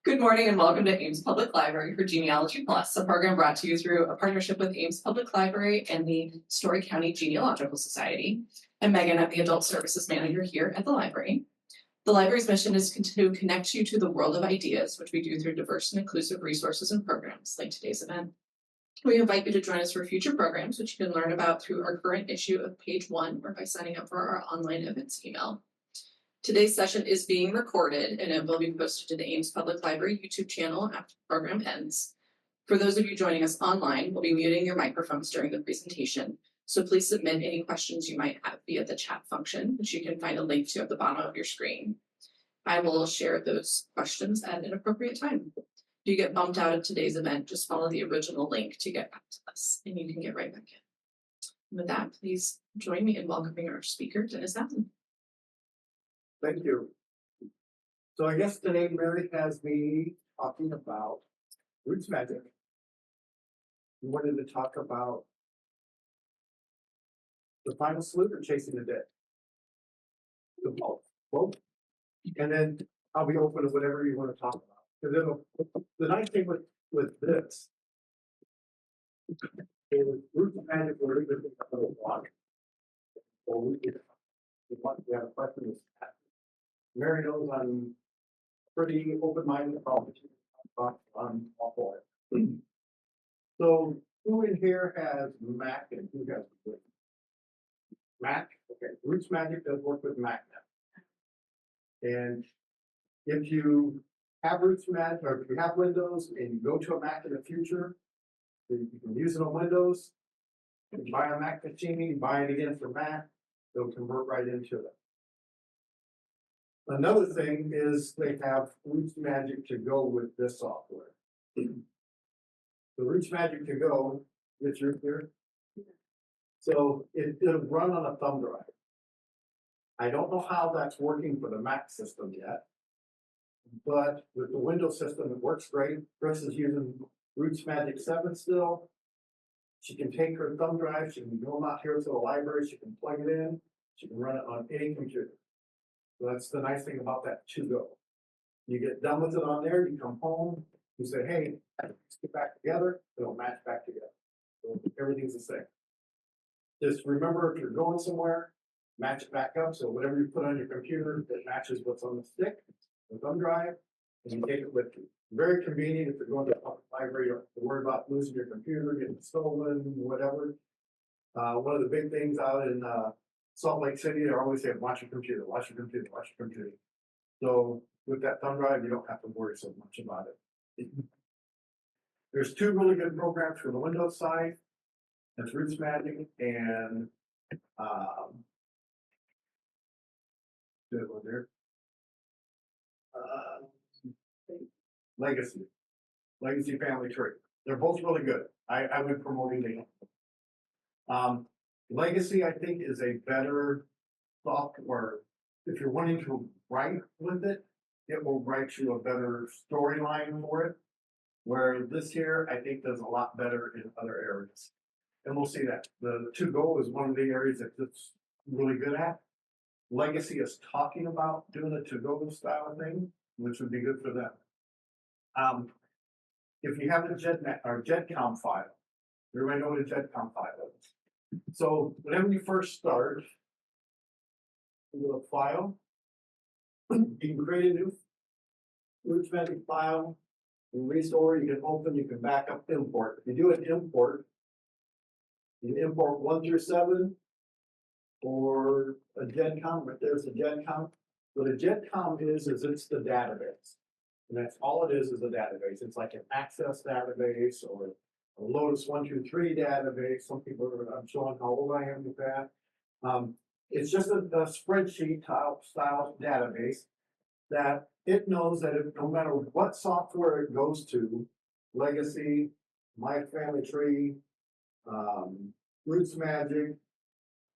Good morning and welcome to Ames Public Library for Genealogy Plus, a program brought to you through a partnership with Ames Public Library and the Story County Genealogical Society. I'm Megan, I'm the Adult Services Manager here at the library. The library's mission is to connect you to the world of ideas, which we do through diverse and inclusive resources and programs like today's event. We invite you to join us for future programs, which you can learn about through our current issue of Page 1 or by signing up for our online events email. Today's session is being recorded and it will be posted to the Ames Public Library YouTube channel after the program ends. For those of you joining us online, we'll be muting your microphones during the presentation, so please submit any questions you might have via the chat function, which you can find a link to at the bottom of your screen. I will share those questions at an appropriate time. If you get bumped out of today's event, just follow the original link to get back to us and you can get right back in. With that, please join me in welcoming our speaker, Dennis Allen. Thank you. So I guess today Mary has me talking about RootsMagic. We wanted to talk about the final salute or chasing the dead. The both. And then I'll be open to whatever you want to talk about. Because the nice thing with this is RootsMagic will leave it a little block. So we have a question is Mary knows I'm pretty open-minded about on all for it. So who in here has Mac and who has Mac? Okay, RootsMagic does work with Mac now. And if you have RootsMagic or if you have Windows and you go to a Mac in the future, you can use it on Windows. You buy a Mac machine, you buy it again for Mac, it'll convert right into it. Another thing is they have RootsMagic to go with this software. The RootsMagic to go, it's your here. So it'll run on a thumb drive. I don't know how that's working for the Mac system yet, but with the Windows system, it works great. Chris is using RootsMagic 7 still. She can take her thumb drive, she can go out here to the library, she can plug it in, she can run it on any computer. So that's the nice thing about that to go. You get done with it on there, you come home, you say, hey, let's get back together, it'll match back together. So everything's the same. Just remember if you're going somewhere, match it back up. So whatever you put on your computer, it matches what's on the stick, the thumb drive, and you take it with you. Very convenient if you're going to a public library, you don't have to worry about losing your computer, getting stolen, whatever. One of the big things out in Salt Lake City, they're always saying, watch your computer, watch your computer, watch your computer. So with that thumb drive, you don't have to worry so much about it. There's two really good programs for the Windows side. That's RootsMagic and there. Legacy Family Tree. They're both really good. I would promoting them. Legacy, I think, is a better software. If you're wanting to write with it, it will write you a better storyline for it. Where this here, I think, does a lot better in other areas. And we'll see that. The to-go is one of the areas that it's really good at. Legacy is talking about doing a to-go style of thing, which would be good for them. If you have the GEDCOM file, everybody know what a GEDCOM file is. So whenever you first start with a file, you can create a new RootsMagic file, you can restore, you can open, you can back up, import. If you do an import, you import 1 through 7 or a GEDCOM, if there's a GEDCOM. What a GEDCOM is it's the database. And that's all it is a database. It's like an Access database or a Lotus 123 database. Some people are, I'm showing how old I am with that. It's just a spreadsheet style database that it knows that if, no matter what software it goes to, Legacy, My Family Tree, RootsMagic,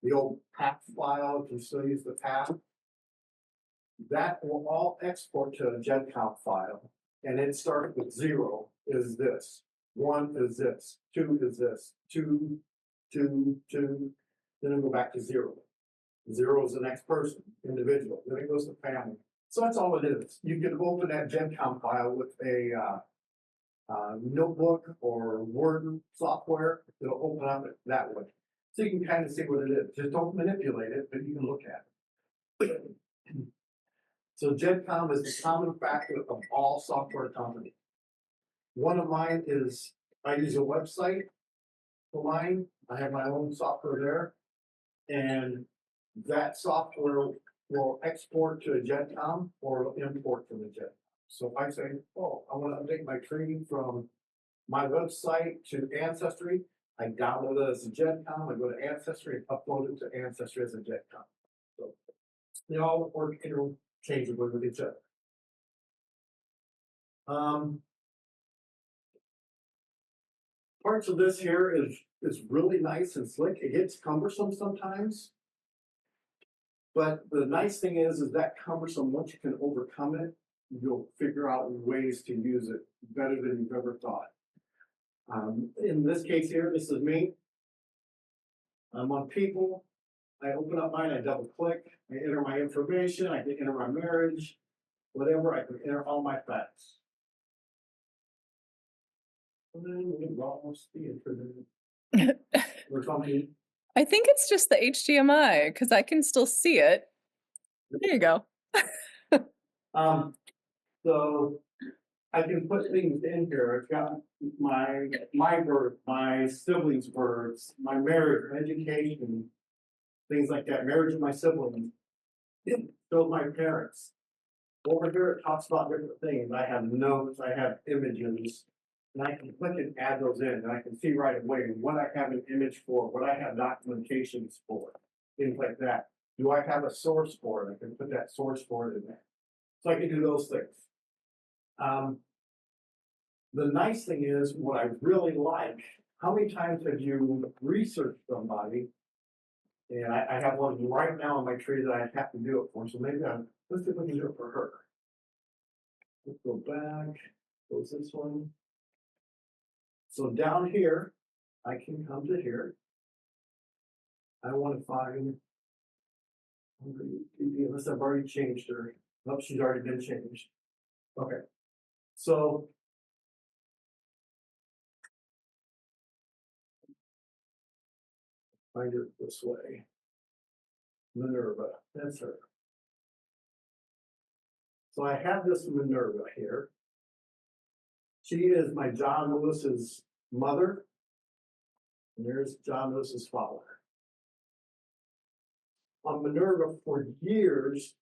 the old PATH file, if you still use the PATH, that will all export to a GEDCOM file, and it starts with 0 is this, 1 is this, 2 is this, 2, 2, 2, then it'll go back to 0. 0 is the next person, individual, then it goes to family, So that's all it is. You can open that GenCom file with a notebook or Word software. It'll open up that way. So you can kind of see what it is. Just don't manipulate it, but you can look at it. So GenCom is the common factor of all software companies. One of mine is, I use a website for mine. I have my own software there. And that software will export to a GenCom or it'll import from the GenCom. So if I say, oh, I want to update my tree from my website to Ancestry, I download it as a GenCom, I go to Ancestry and upload it to Ancestry as a GenCom. So they all work interchangeably with each other. Parts of this here is really nice and slick. It gets cumbersome sometimes. But the nice thing is that cumbersome, once you can overcome it, you'll figure out ways to use it better than you've ever thought. In this case here, this is me. I'm on people. I open up mine, I double click, I enter my information, I can enter my marriage, whatever, I can enter all my facts. And then we lost the internet. We're talking. I think it's just the HDMI because I can still see it. There you go. So I can put things in here. I've got my birth, my siblings' births, my marriage, education, things like that. Marriage of my siblings. Shows my parents. Over here it talks about different things. I have notes, I have images, and I can click and add those in, and I can see right away what I have an image for, what I have documentations for, things like that. Do I have a source for it? I can put that source for it in there. So I can do those things. The nice thing is, what I really like, how many times have you researched somebody? And I have one right now on my tree that I have to do it for, so maybe let's see if we can do it for her. Let's go back, goes this one. So down here, I can come to here. I want to find, unless I've already changed her. Nope, she's already been changed. Okay, so find it this way. Minerva, that's her. So I have this Minerva here. She is my John Lewis's mother. And there's John Lewis's father. On Minerva for years,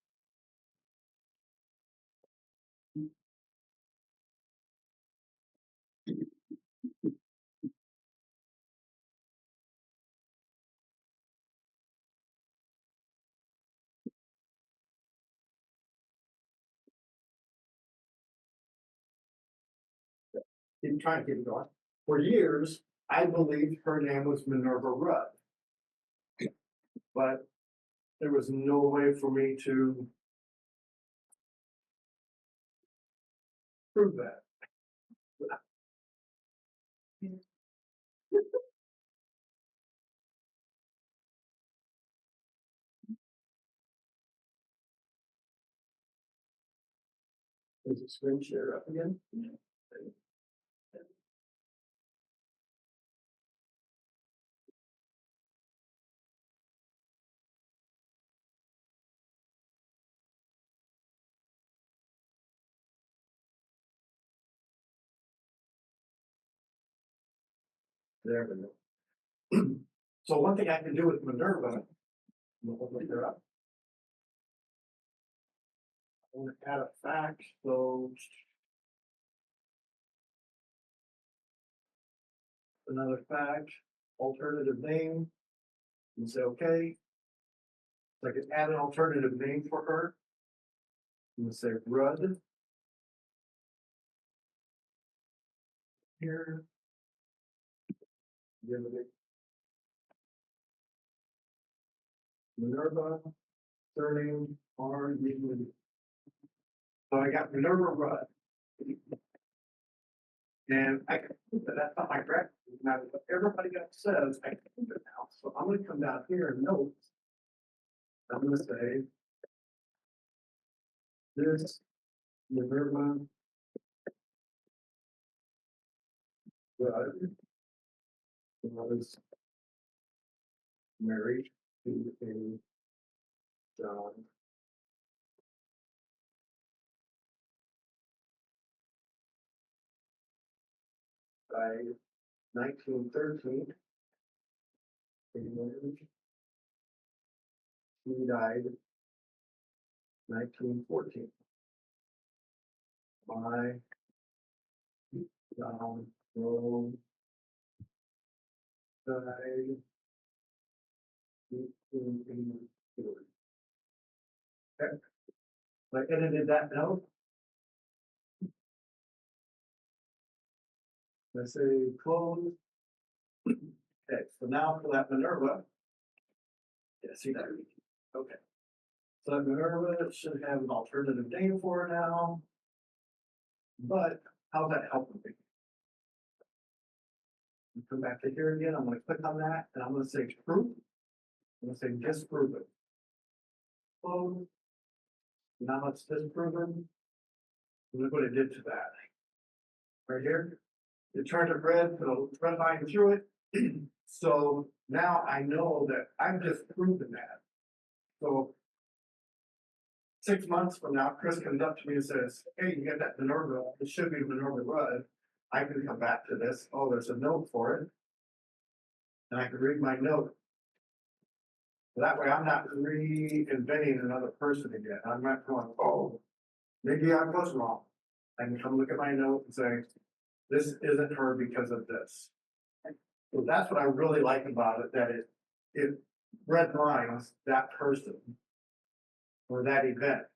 keep trying to keep it going. For years, I believed her name was Minerva Rudd. But there was no way for me to prove that. Is the screen share up again? There we go. So one thing I can do with Minerva, look her up. I want to add a fact, so another fact, alternative name, and say okay. So I can add an alternative name for her. I'm gonna say Rudd. Here. Minerva, surname R-U. So I got Minerva Rudd. And I can prove that that's not my correct. Now, what everybody else says, I can prove it now. So I'm going to come down here and note. I'm going to say This Minerva was married to a John by 1913. He died 1914. By John Rome died 1883. Okay. I edited that note. I say close. Okay, so now for that Minerva. Yeah, see that? Okay. So that Minerva should have an alternative name for it now. But how's that helping me? Come back to here again. I'm going to click on that and I'm going to say proof. I'm going to say disprove it. Close. Now it's disproven. Look what it did to that. Right here. It turned it red, put a red line through it. So now I know that I've just proven that. So 6 months from now, Chris comes up to me and says, hey, you got that Minerva, it should be Minerva Red. I can come back to this. Oh, there's a note for it. And I can read my note. That way I'm not reinventing another person again. I'm not going, oh, maybe I was wrong. I can come look at my note and say, this isn't her because of this. So that's what I really like about it, that it red lines that person or that event.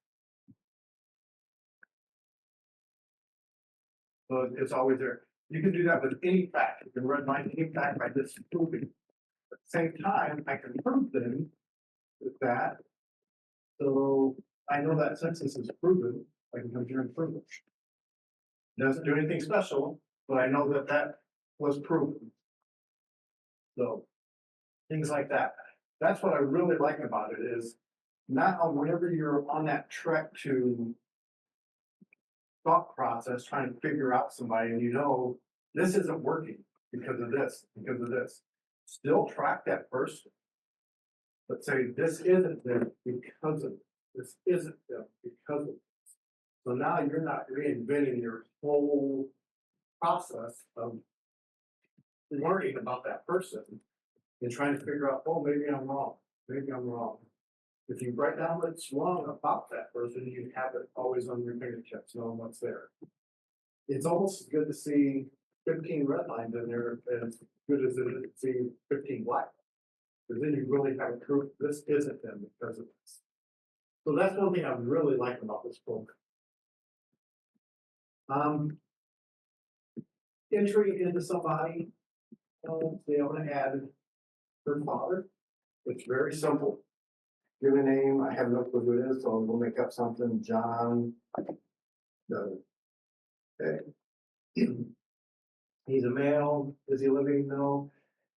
So it's always there. You can do that with any fact. You can redline any fact by disproving. At the same time, I can prove them with that. So I know that census is proven. I can come here and prove it. Doesn't do anything special, but I know that that was proven. So things like that. That's what I really like about it is now whenever you're on that trek to thought process, trying to figure out somebody and you know this isn't working because of this, still track that person. But say this isn't them because of this isn't them because of this. So now you're not reinventing your whole process of learning about that person and trying to figure out, oh, maybe I'm wrong. Maybe I'm wrong. If you write down what's wrong about that person, you have it always on your fingertips, knowing what's there. It's almost good to see 15 red lines in there as good as it is to see 15 black. Because then you really have proof this isn't them because of this. So that's one thing I really like about this book. Entry into somebody, they want to add her father. It's very simple. Give a name. I have no clue who it is, so we'll make up something. John. Okay. He's a male. Is he living? No.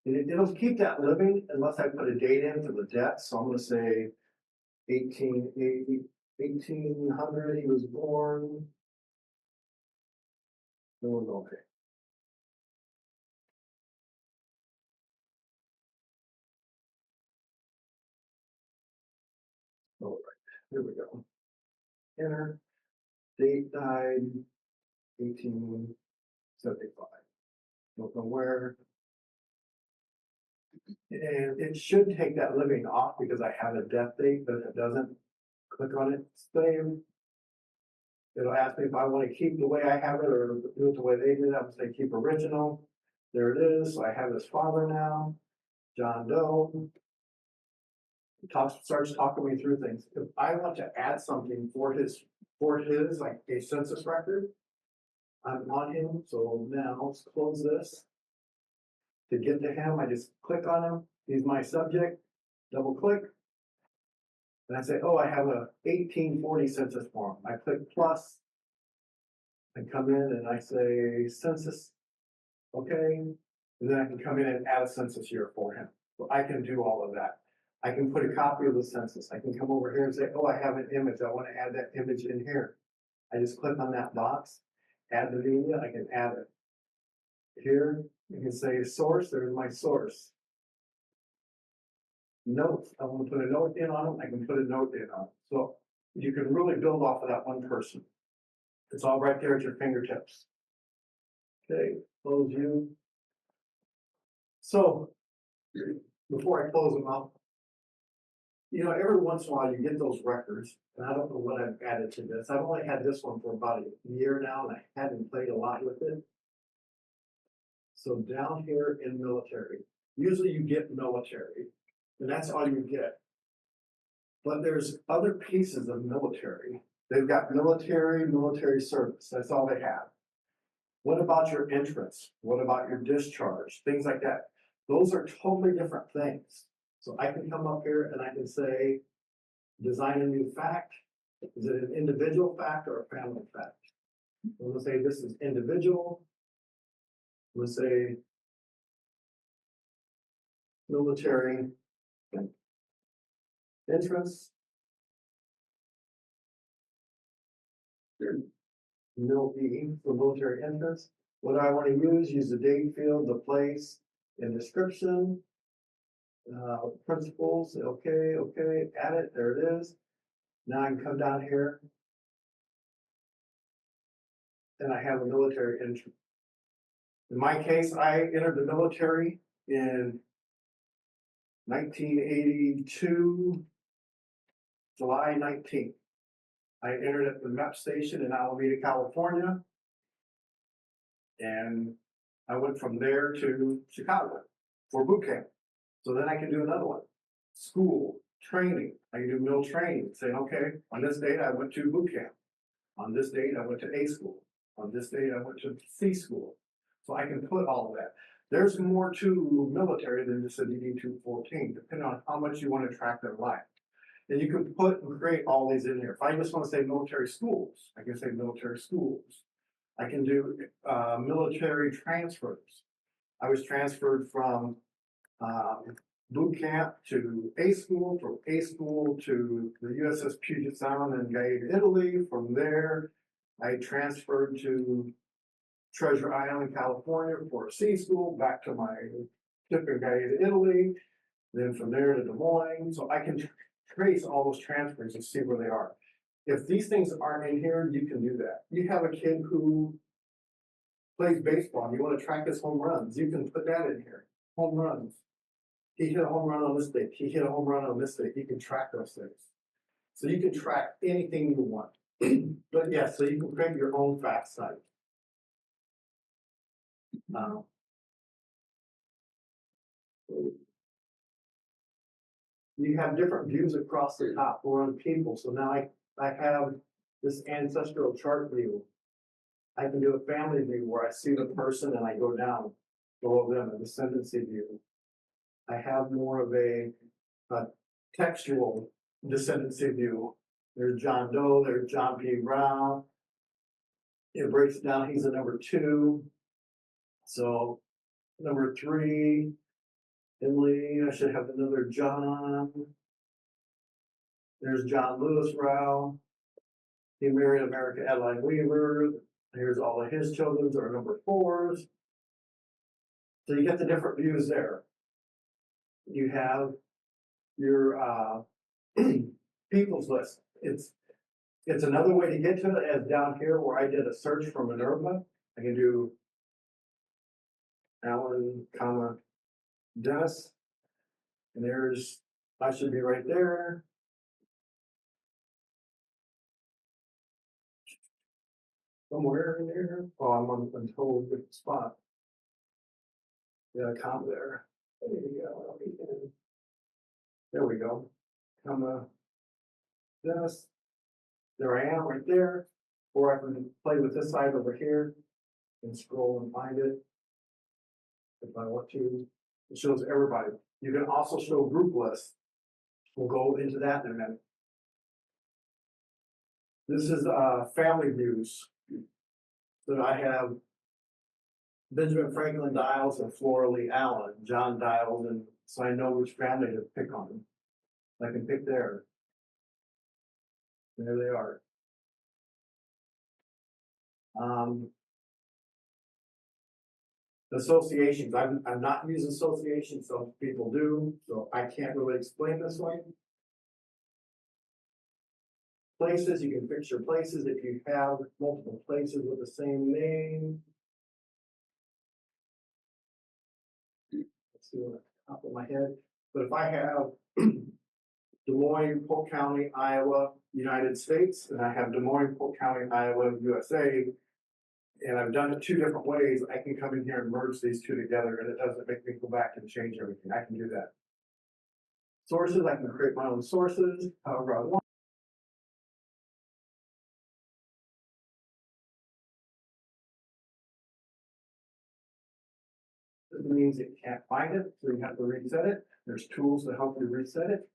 It'll keep that living unless I put a date in for the death. So I'm going to say 1800. He was born. No one's okay. All right. Here we go. Enter. Date died 1875. Don't know where. And it should take that living off because I have a death date, but if it doesn't, click on it, save. It'll ask me if I want to keep the way I have it or do it the way they did. I would say keep original. There it is. So I have his father now, John Doe. Starts talking me through things. If I want to add something for his like a census record, I'm on him. So now let's close this. To get to him, I just click on him. He's my subject. Double click. And I say, oh, I have a 1840 census form. I click plus. I come in and I say census. Okay. And then I can come in and add a census year for him. So I can do all of that. I can put a copy of the census. I can come over here and say, oh, I have an image. I want to add that image in here. I just click on that box, add the media, I can add it. Here, you can say source, there's my source. Notes, I want to put a note in on them, I can put a note in on it. So you can really build off of that one person. It's all right there at your fingertips. Okay, close you. So, before I close them out, you know, every once in a while you get those records, and I don't know what I've added to this. I've only had this one for about a year now, and I haven't played a lot with it. So down here in military, usually you get military, and that's all you get. But there's other pieces of military. They've got military service, that's all they have. What about your entrance? What about your discharge? Things like that. Those are totally different things. So I can come up here and I can say, design a new fact. Is it an individual fact or a family fact? I'm gonna say this is individual. I'm gonna say military entrance. Mil E for military entrance. What do I want to use? Use the date field, the place, and description. Principles, okay, add it, there it is. Now I can come down here. And I have a military entry. In my case, I entered the military in 1982, July 19th. I entered at the MEP station in Alameda, California. And I went from there to Chicago for boot camp. So then I can do another one. School, training. I can do mill training, saying, okay, on this date I went to boot camp. On this date I went to A school. On this date I went to C school. So I can put all of that. There's more to military than just a DD 214, depending on how much you want to track their life. And you can put and create all these in here. If I just want to say military schools, I can say military schools. I can do military transfers. I was transferred from boot camp to A school, from A school to the USS Puget Sound in Gaeta, Italy. From there, I transferred to Treasure Island, California for C school, back to my ship in Gaeta, Italy. Then from there to Des Moines. So I can trace all those transfers and see where they are. If these things aren't in here, you can do that. You have a kid who plays baseball, and you want to track his home runs, you can put that in here. Home runs. He hit a home run on this date. He hit a home run on this date. You can track those things. So you can track anything you want. But yeah, so you can create your own fact site. You have different views across the top for on people. So now I have this ancestral chart view. I can do a family view where I see the person and I go down below them, a descendancy view. I have more of a textual descendancy view. There's John Doe, there's John P. Brown. It breaks down, he's a number 2. So number 3, Emily, I should have another John. There's John Lewis Rao. He married America Adeline Weaver. Here's all of his children are number 4s. So you get the different views there. You have your people's list. It's another way to get to it, as down here where I did a search for Minerva. I can do Alan, comma, Dennis. And there's, I should be right there. Somewhere in there. Oh, I'm on a totally different spot. Yeah, comma there. There we go. There we go. Comma, Dennis. There I am right there. Or I can play with this side over here and scroll and find it if I want to. It shows everybody. You can also show group lists. We'll go into that in a minute. This is family views. So I have Benjamin Franklin Dials and Flora Lee Allen, John Dials, and so I know which family to pick on. I can pick there. There they are. Associations, I'm not using associations, some people do, so I can't really explain this one. Places, you can fix your places if you have multiple places with the same name. Let's see what top of my head, but if I have Des Moines, Polk County, Iowa, United States, and I have Des Moines, Polk County, Iowa, USA, and I've done it two different ways, I can come in here and merge these two together, and it doesn't make me go back and change everything. I can do that. Sources, I can create my own sources, however I want. This means it can't find it, so you have to reset it. There's tools to help you reset it.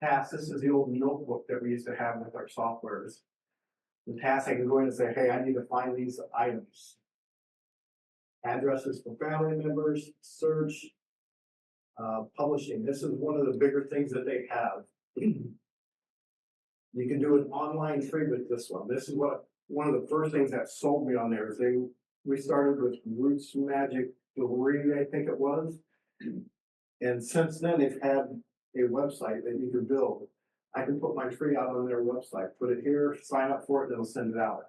Tasks, this is the old notebook that we used to have with our softwares. The task, I can go in and say, hey, I need to find these items. Addresses for family members, search, publishing. This is one of the bigger things that they have. You can do an online tree with this one. This is what one of the first things that sold me on there is we started with RootsMagic 3, I think it was. And since then they've had a website that you can build. I can put my tree out on their website, put it here, sign up for it, and it'll send it out.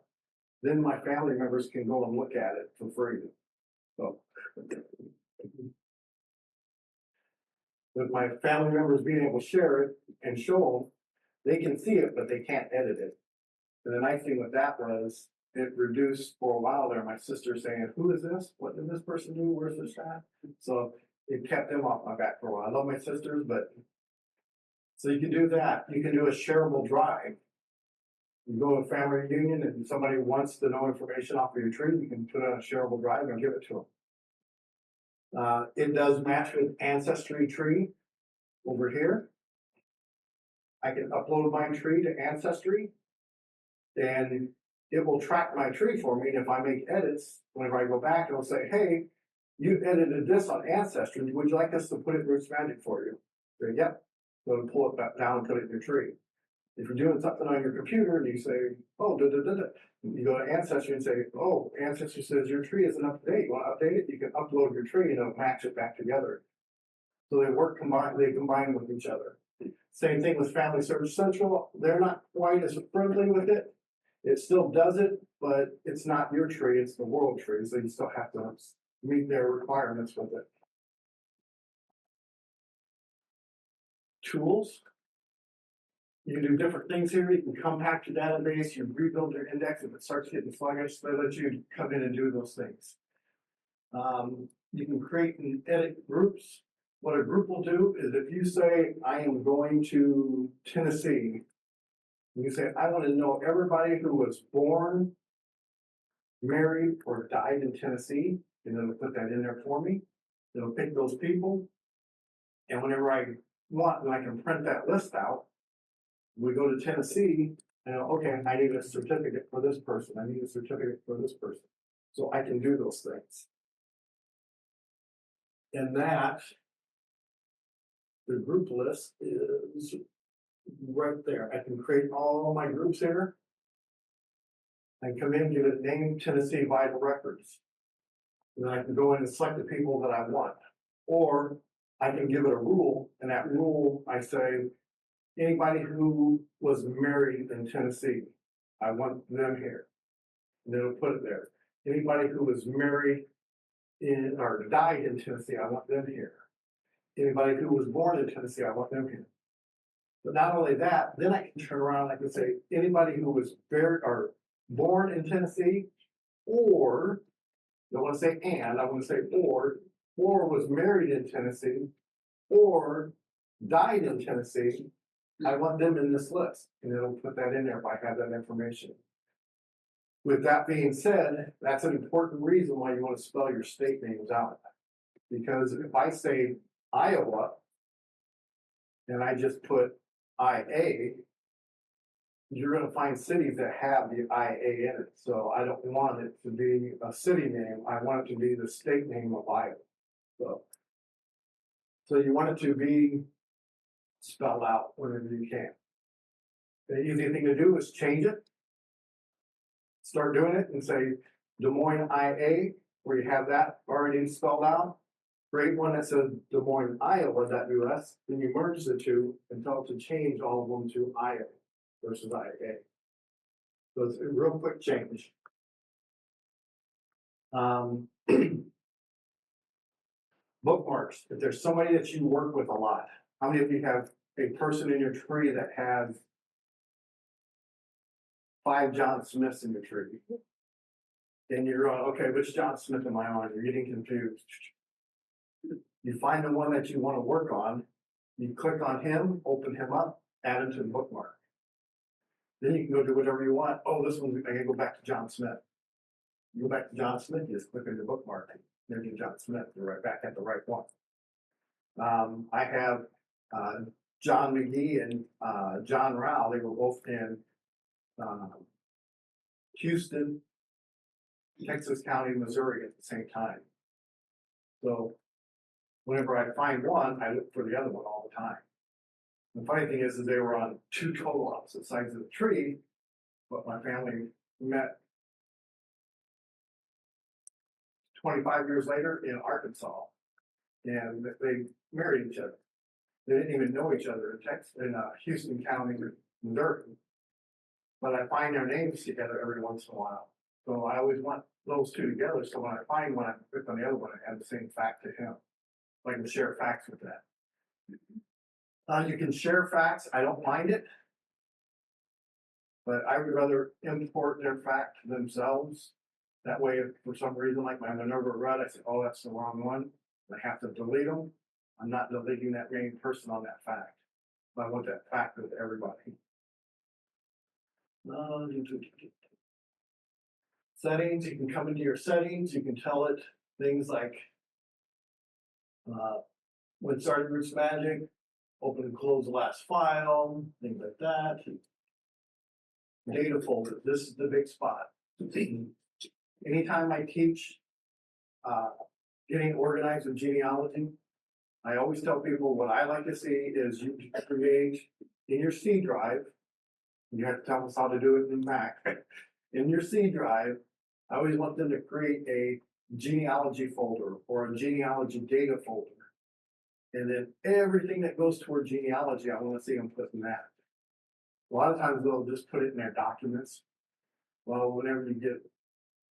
Then my family members can go and look at it for free. So, with my family members being able to share it and show them, they can see it, but they can't edit it. And the nice thing with that was it reduced for a while there, my sister saying, who is this? What did this person do? Where's this at? So it kept them off my back for a while. I love my sisters, but so you can do that. You can do a shareable drive. You go to a family reunion and somebody wants to know information off of your tree, you can put it on a shareable drive and give it to them. It does match with Ancestry tree over here. I can upload my tree to Ancestry and it will track my tree for me. And if I make edits, whenever I go back, it'll say, hey, you edited this on Ancestry. Would you like us to put it in RootsMagic for you? Say, yep. So it'll pull it back down and put it in your tree. If you're doing something on your computer and you say, oh, you go to Ancestry and say, oh, Ancestry says your tree isn't up to date. You want to update it? You can upload your tree and it'll match it back together. So they work combined, they combine with each other. Same thing with Family Search Central. They're not quite as friendly with it. It still does it, but it's not your tree, it's the world tree. So you still have to meet their requirements with it. Tools. You can do different things here. You can compact your database, you rebuild your index if it starts getting sluggish, they let you come in and do those things. You can create and edit groups. What a group will do is if you say, I am going to Tennessee, you say, I want to know everybody who was born, married, or died in Tennessee, and it'll put that in there for me. It'll pick those people. And whenever I want, and I can print that list out, we go to Tennessee, and okay, I need a certificate for this person. I need a certificate for this person. So I can do those things. And that, the group list is right there. I can create all my groups here. I come in, give it name Tennessee Vital Records. And then I can go in and select the people that I want. Or I can give it a rule, and that rule, I say, anybody who was married in Tennessee, I want them here. And it'll put it there. Anybody who was married in or died in Tennessee, I want them here. Anybody who was born in Tennessee, I want them here. But not only that, then I can turn around and I can say anybody who was buried or born in Tennessee, or I don't want to say and, I want to say or was married in Tennessee, or died in Tennessee, I want them in this list, and it'll put that in there if I have that information. With that being said, that's an important reason why you want to spell your state names out. Because if I say Iowa, and I just put IA, you're going to find cities that have the IA in it. So I don't want it to be a city name. I want it to be the state name of Iowa. So you want it to be spelled out whenever you can. The easy thing to do is change it. Start doing it and say Des Moines, IA, where you have that already spelled out. Create one that says Des Moines, Iowa.us, then you merge the two and tell it to change all of them to IA versus IA. So it's a real quick change. Bookmarks, if there's somebody that you work with a lot, how many of you have a person in your tree that has 5 John Smiths in your tree? Then you're on, okay, which John Smith am I on? You're getting confused. You find the one that you want to work on, you click on him, open him up, add him to the bookmark. Then you can go do whatever you want. Oh, this one, I gotta go back to John Smith. You go back to John Smith, you just click on the bookmark. There's your John Smith, you're right back at the right one. I have John McGee and John Rao, they were both in Houston, Texas County, Missouri at the same time. So whenever I find one, I look for the other one all the time. The funny thing is they were on 2 total opposite sides of the tree, but my family met 25 years later in Arkansas, and they married each other. They didn't even know each other in Houston County, Missouri. But I find their names together every once in a while. So I always want those two together, so when I find one, I click on the other one and add the same fact to him. So I can share facts with that. You can share facts, I don't mind it. But I would rather import their fact themselves. That way, if for some reason, like my Minerva Rudd, I say, oh, that's the wrong one, I have to delete them. I'm not deleting that main person on that fact. I want that fact with everybody. Settings, you can come into your settings, you can tell it things like when starting RootsMagic, open and close the last file, things like that. Data folder, this is the big spot. Anytime I teach getting organized with genealogy, I always tell people what I like to see is you create in your C drive, you have to tell us how to do it in Mac. In your C drive, I always want them to create a genealogy folder or a genealogy data folder. And then everything that goes toward genealogy, I want to see them put in that. A lot of times they'll just put it in their documents. Well, whenever you get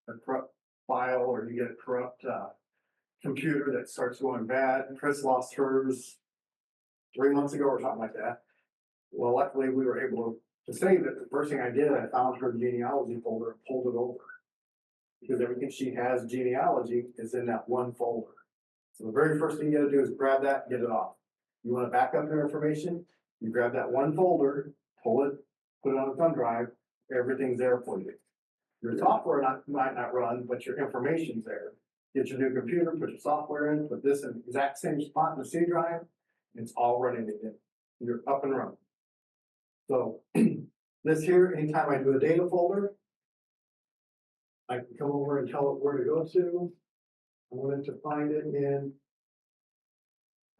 a corrupt file or you get a corrupt computer that starts going bad, Chris lost hers 3 months ago or something like that. Well, luckily we were able to save it. The first thing I did, I found her genealogy folder and pulled it over. Because everything she has genealogy is in that one folder. So the very first thing you gotta do is grab that, get it off. You wanna back up your information, you grab that one folder, pull it, put it on a thumb drive, everything's there for you. Your software might not run, but your information's there. Get your new computer, put your software in, put this in the exact same spot in the C drive, and it's all running again. You're up and running. So this here, anytime I do a data folder, I can come over and tell it where to go to. I want it to find it in,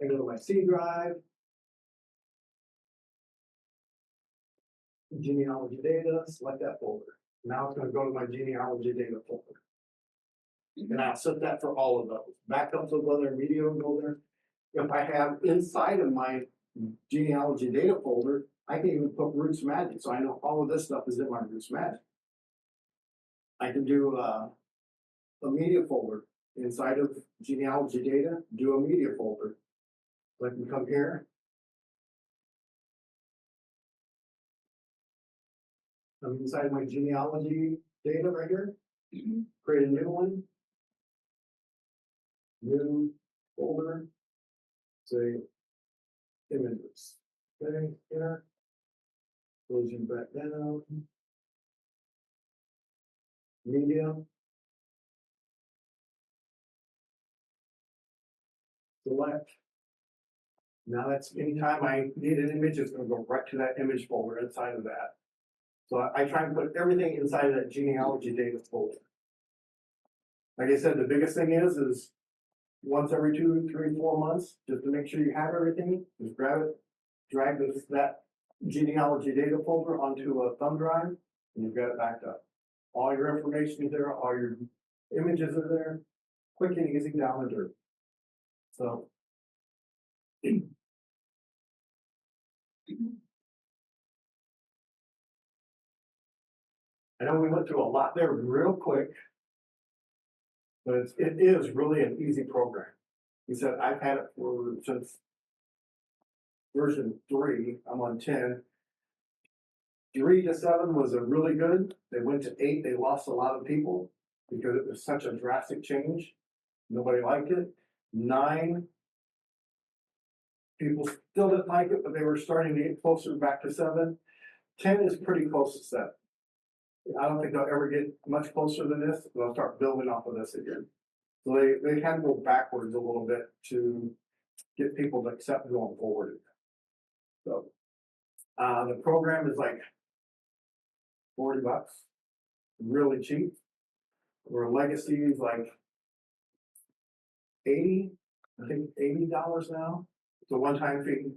I go to my C drive, genealogy data, select that folder. Now it's going to go to my genealogy data folder. And I'll set that for all of those. Backups will go there, media will go there. If I have inside of my genealogy data folder, I can even put RootsMagic, so I know all of this stuff is in my RootsMagic. I can do a media folder inside of genealogy data, do a media folder. So I can come here. I'm inside my genealogy data right here. Create a new one. New folder. Say images. Okay, here. Closing back down. Media. Select. Now that's anytime I need an image, it's going to go right to that image folder inside of that. So I try and put everything inside of that genealogy data folder. Like I said, the biggest thing is once every 2, 3, 4 months, just to make sure you have everything, just grab it, drag that genealogy data folder onto a thumb drive, and you've got it backed up. All your information is there, all your images are there, quick and easy down the dirt. So. I know we went through a lot there real quick, but it is really an easy program. He said, I've had it since version 3, I'm on 10. 3 to 7 was a really good. They went to 8, they lost a lot of people because it was such a drastic change. Nobody liked it. 9, people still didn't like it, but they were starting to get closer back to 7. 10 is pretty close to 7. I don't think they'll ever get much closer than this. They'll start building off of this again. So they had to go backwards a little bit to get people to accept going forward. So the program is like $40, really cheap. Where legacy is like 80, I think $80 now. It's a one-time fee.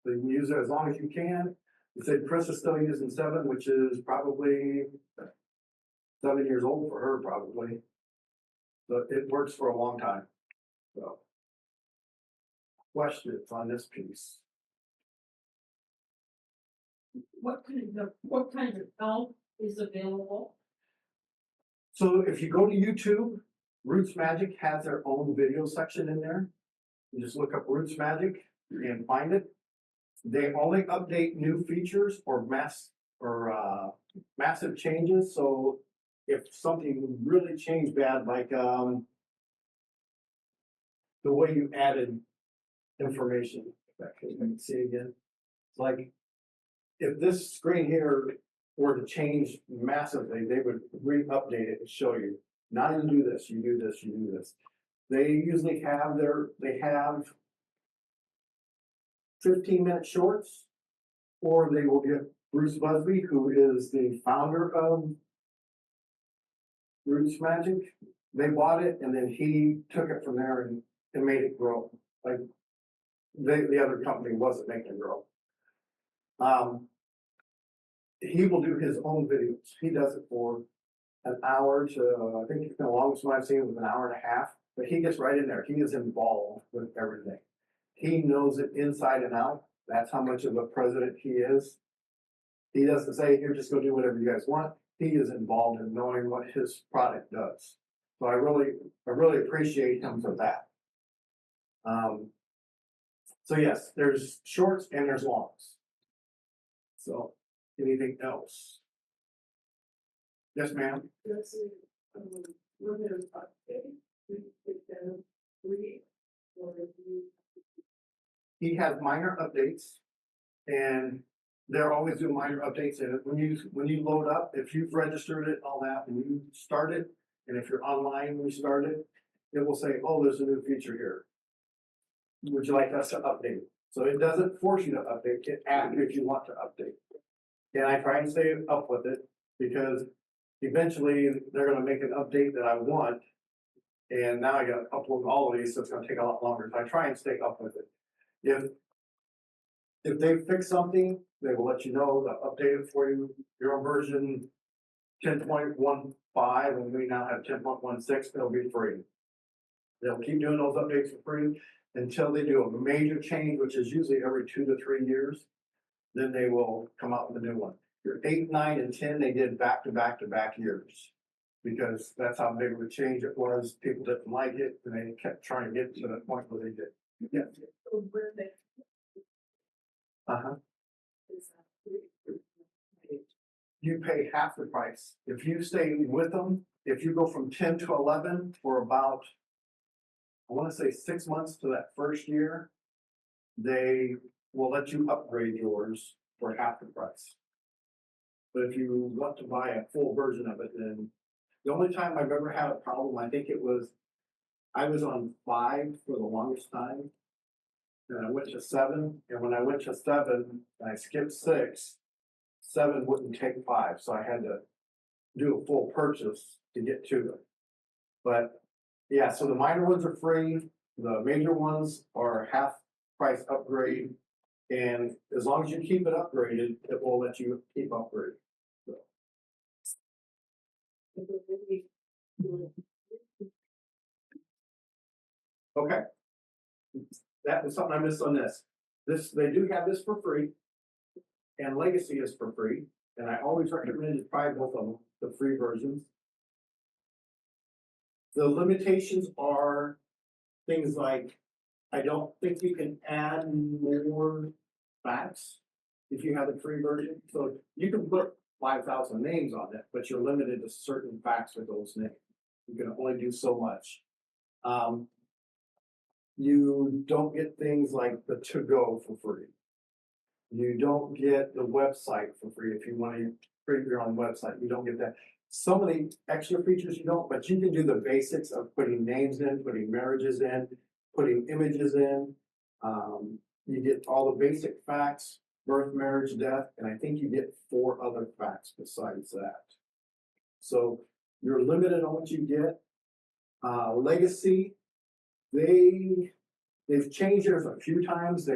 So you can use it as long as you can. He said Chris is still using 7, which is probably 7 years old for her, probably. So it works for a long time. So, questions on this piece? What kind of help is available? So if you go to YouTube, RootsMagic has their own video section in there. You just look up RootsMagic and find it. They only update new features or massive changes. So if something really changed bad, like the way you added information, back here, you can see again. It's like if this screen here were to change massively, they would re-update it and show you. Now you do this, you do this, you do this. They usually have 15-minute shorts, or they will get Bruce Busby, who is the founder of RootsMagic. They bought it and then he took it from there and made it grow. Like the other company wasn't making it grow. He will do his own videos. He does it for an hour to, I think the longest one I've seen was an hour and a half, but he gets right in there. He is involved with everything. He knows it inside and out. That's how much of a president he is. He doesn't say, here, just go do whatever you guys want. He is involved in knowing what his product does. So I really appreciate him for that. So yes, there's shorts and there's longs. So anything else? Yes, ma'am. Does it, limit of update? We put down 3 or you? He has minor updates, and they're always doing minor updates. And when you load up, if you've registered it and all that, when you start it, and if you're online when you start it, it will say, "Oh, there's a new feature here. Would you like us to update?" So it doesn't force you to update. It asks if you want to update. And I try and stay up with it because eventually they're going to make an update that I want, and now I got to upload all of these, so it's going to take a lot longer. So I try and stay up with it. If they fix something, they will let you know. They'll update it for you. You're on version 10.15, and we now have 10.16. It'll be free. They'll keep doing those updates for free until they do a major change, which is usually every 2 to 3 years. Then they will come out with a new one. Your 8, 9, and 10, they did back to back to back years because that's how big of a change it was. People didn't like it, and they kept trying to get to the point where they did. Yeah. So where they? Uh-huh. Is that 3? You pay half the price. If you stay with them, if you go from 10 to 11 for about, I want to say 6 months to that first year, they will let you upgrade yours for half the price. But if you want to buy a full version of it, then the only time I've ever had a problem, I think I was on 5 for the longest time. And I went to 7, and when I went to 7, and I skipped 6, 7 wouldn't take 5, so I had to do a full purchase to get to them. But yeah, so the minor ones are free. The major ones are half price upgrade. And as long as you keep it upgraded, it will let you keep upgrading. Okay. That was something I missed on this. They do have this for free. And Legacy is for free. And I always recommend to try both of them, the free versions. The limitations are things like, I don't think you can add more facts if you have the free version. So you can put 5,000 names on it, but you're limited to certain facts with those names. You can only do so much. You don't get things like the to-go for free. You don't get the website for free. If you want to create your own website, you don't get that. Some of the extra features you don't, but you can do the basics of putting names in, putting marriages in, putting images in. You get all the basic facts, birth, marriage, death, and I think you get 4 other facts besides that. So you're limited on what you get. Legacy, they've changed theirs a few times.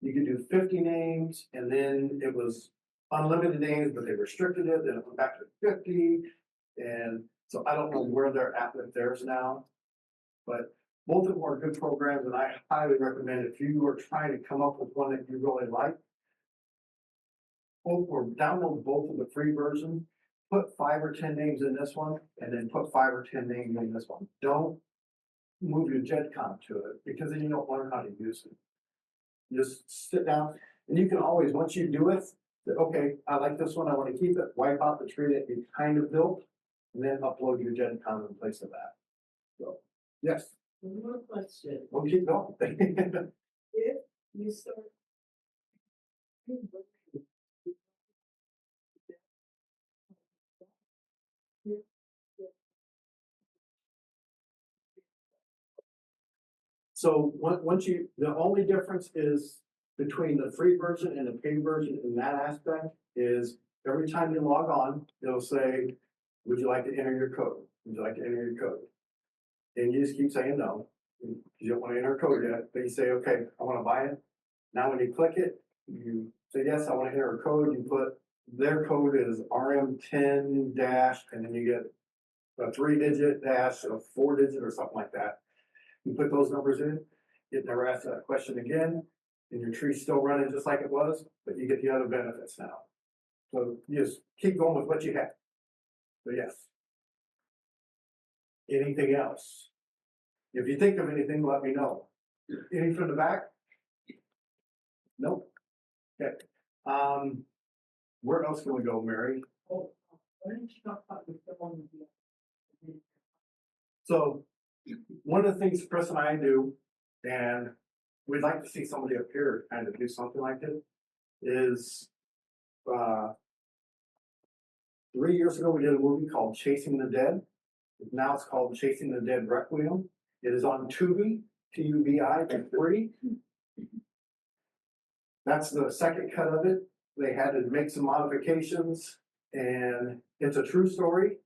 You could do 50 names, and then it was unlimited names, but they restricted it, then it went back to 50. And so I don't know where they're at with theirs now. But both of them are good programs, and I highly recommend if you are trying to come up with one that you really like, download both of the free versions, put 5 or 10 names in this one, and then put 5 or 10 names in this one. Don't move your GEDCOM to it, because then you don't learn how to use it. Just sit down, and you can always, once you do it, say, okay, I like this one, I want to keep it, wipe out the tree that you kind of built, and then upload your GEDCOM in place of that. So, yes, One more question. we'll keep going. If you start. So the only difference is between the free version and the paid version in that aspect is every time you log on, it'll say, would you like to enter your code? Would you like to enter your code? And you just keep saying no, because you don't want to enter a code yet, but you say, okay, I want to buy it. Now, when you click it, you say, yes, I want to enter a code. You put their code is RM10 dash, and then you get a 3-digit dash, a 4-digit or something like that. You put those numbers in, it never asks that question again, and your tree's still running just like it was, but you get the other benefits now. So you just keep going with what you have. So yes. Anything else? If you think of anything, let me know. Any from the back? Nope. Okay. Where else can we go, Mary? Oh, why don't you talk about the film? So one of the things Chris and I do, and we'd like to see somebody up here kind of do something like this, is 3 years ago we did a movie called Chasing the Dead. Now it's called Chasing the Dead Requiem. It is on Tubi, Tubi, for free. That's the second cut of it. They had to make some modifications, and it's a true story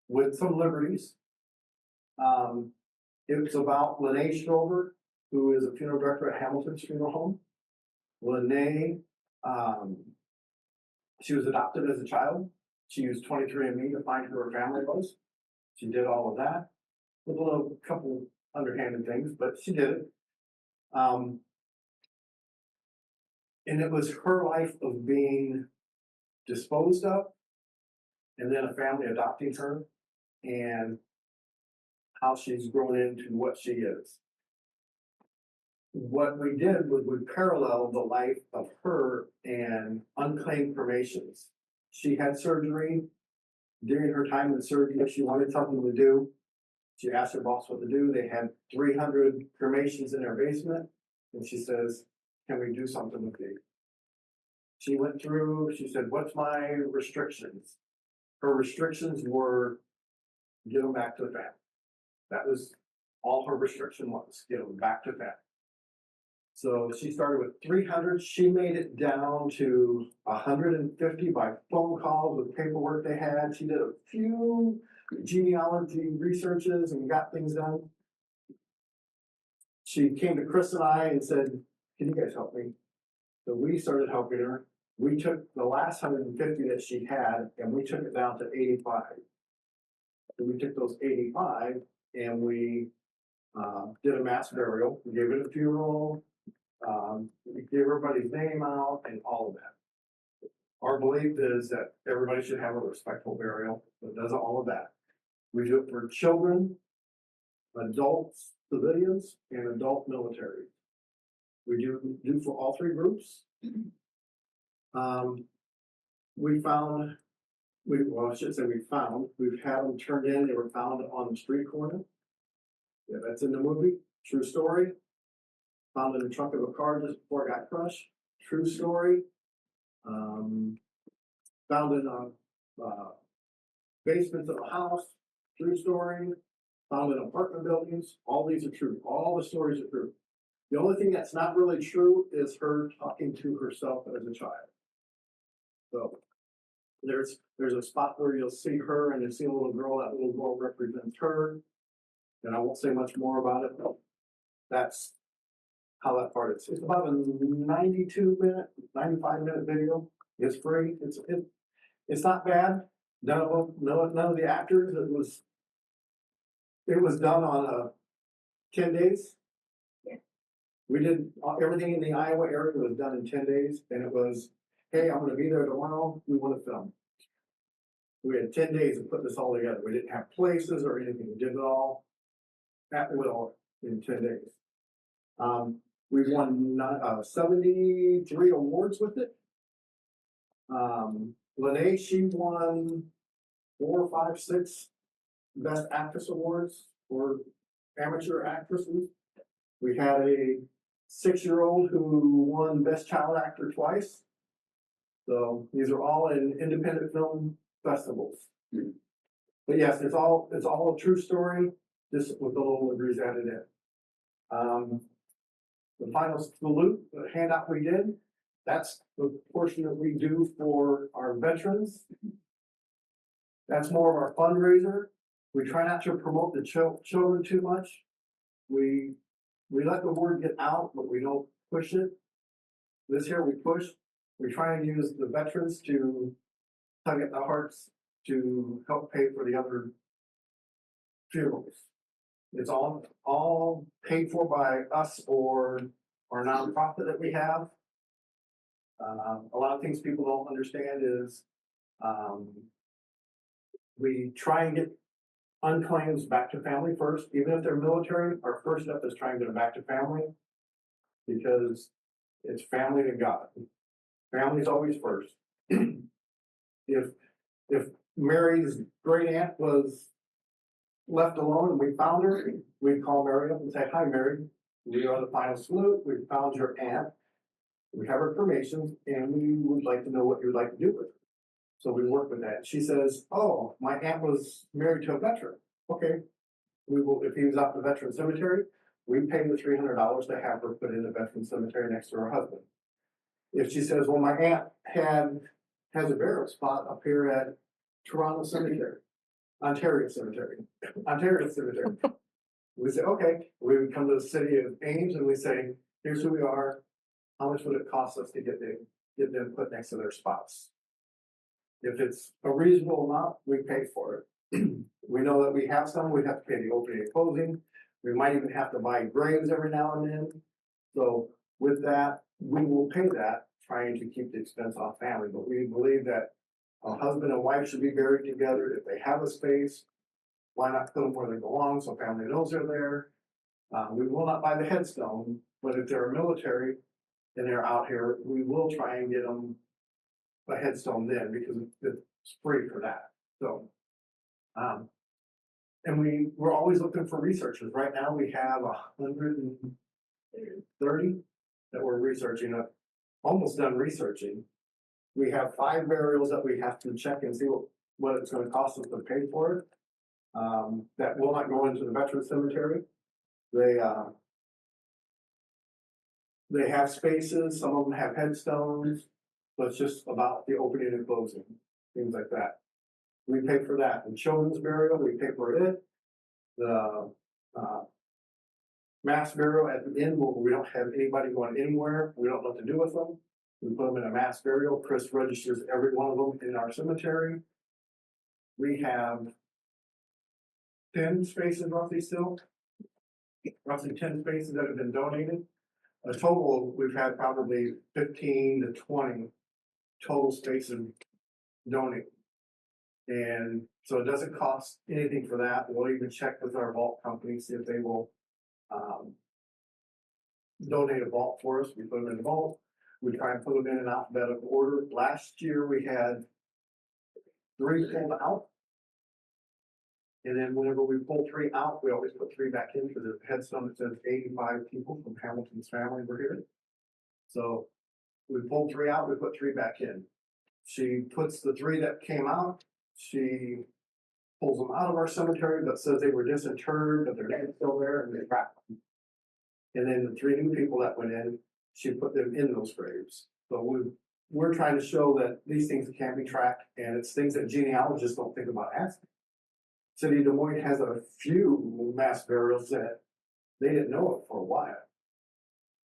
with some liberties. It's about Lene Strover, who is a funeral director at Hamilton's Funeral Home. Lene, she was adopted as a child. She used 23andMe to find who her family was. She did all of that with a couple underhanded things, but she did it. And it was her life of being disposed of, and then a family adopting her, and how she's grown into what she is. What we did was we paralleled the life of her and unclaimed cremations. She had surgery. During her time in surgery, she wanted something to do. She asked her boss what to do. They had 300 cremations in their basement, and she says, can we do something with these? She went through, she said, what's my restrictions? Her restrictions were, give them back to the family. That was all her restriction was, give them back to family. So she started with 300. She made it down to 150 by phone calls with paperwork they had. She did a few genealogy researches and got things done. She came to Chris and I and said, can you guys help me? So we started helping her. We took the last 150 that she had and we took it down to 85. So we took those 85 and we did a mass burial, we gave it a funeral, we gave everybody's name out and all of that. Our belief is that everybody should have a respectful burial, so it does all of that. We do it for children, adults, civilians, and adult military. We do for all three groups. We found, well, I should say we've had them turned in, they were found on the street corner. Yeah, that's in the movie, true story. Found in the trunk of a car just before it got crushed, true story. Found in basements of a house, true story. Found in apartment buildings, all these are true, all the stories are true. The only thing that's not really true is her talking to herself as a child. So there's a spot where you'll see her and you'll see a little girl, that little girl represents her. And I won't say much more about it, but that's how that part is. It's about a 92-minute, 95-minute video. It's free. It's not bad. None of the actors. It was done on 10 days. Yeah. We did everything in the Iowa area was done in 10 days, and it was, hey, I'm going to be there tomorrow. We want to film. We had 10 days to put this all together. We didn't have places or anything. We did it all at will in 10 days. We've won 73 awards with it. Lene, she won 4, 5, 6 Best Actress Awards for amateur actresses. We had a 6-year-old who won Best Child Actor twice. So these are all in independent film festivals. But yes, it's all a true story, just with a little degrees added in. The final salute, the handout we did, that's the portion that we do for our veterans. That's more of our fundraiser. We try not to promote the children too much. We let the word get out, but we don't push it. This year we push. We try and use the veterans to tug at the hearts to help pay for the other funerals. It's all paid for by us or our nonprofit that we have. A lot of things people don't understand is we try and get unclaims back to family first. Even if they're military, our first step is trying to get them back to family because it's family to God. Family's always first. If Mary's great aunt was left alone and we found her, we'd call Mary up and say, hi, Mary, we are the final salute. We found your aunt. We have her permission and we would like to know what you would like to do with her. So we work with that. She says, oh, my aunt was married to a veteran. Okay. We will, if he was out in the veteran cemetery, we pay the $300 to have her put in the veteran cemetery next to her husband. If she says, well, my aunt has a burial spot up here at Toronto Cemetery, Ontario Cemetery. We say, okay, we would come to the city of Ames and we say, here's who we are. How much would it cost us to get them put next to their spots? If it's a reasonable amount, we pay for it. We know that we have some, we have to pay the opening and closing. We might even have to buy graves every now and then. So with that, we will pay that, trying to keep the expense off family. But we believe that a husband and wife should be buried together. If they have a space, why not put them where they belong so family knows they're there? We will not buy the headstone, but if they're military and they're out here, we will try and get them a headstone then because it's free for that. So, and we're always looking for researchers. Right now we have 130 that we're researching, almost done researching. We have 5 burials that we have to check and see what it's going to cost us to pay for it. That will not go into the veteran cemetery. They have spaces, some of them have headstones, so it's just about the opening and closing, things like that. We pay for that. The children's burial, we pay for it. The mass burial at the end, we don't have anybody going anywhere. We don't know what to do with them. We put them in a mass burial. Chris registers every one of them in our cemetery. We have 10 spaces roughly still. Roughly 10 spaces that have been donated. A total, we've had probably 15 to 20 total spaces donated. And so it doesn't cost anything for that. We'll even check with our vault company, see if they will donate a vault for us. We put them in the vault. We try and put them in alphabetical order. Last year we had 3 pulled out. And then whenever we pull 3 out, we always put 3 back in because there's a headstone that says 85 people from Hamilton's family were here. So we pulled 3 out, we put 3 back in. She puts the 3 that came out, she pulls them out of our cemetery, but says they were disinterred, but their name's still there, and they wrap them. And then the 3 new people that went in, she put them in those graves. So we're trying to show that these things can be tracked, and it's things that genealogists don't think about asking. City of Des Moines has a few mass burials that they didn't know it for a while.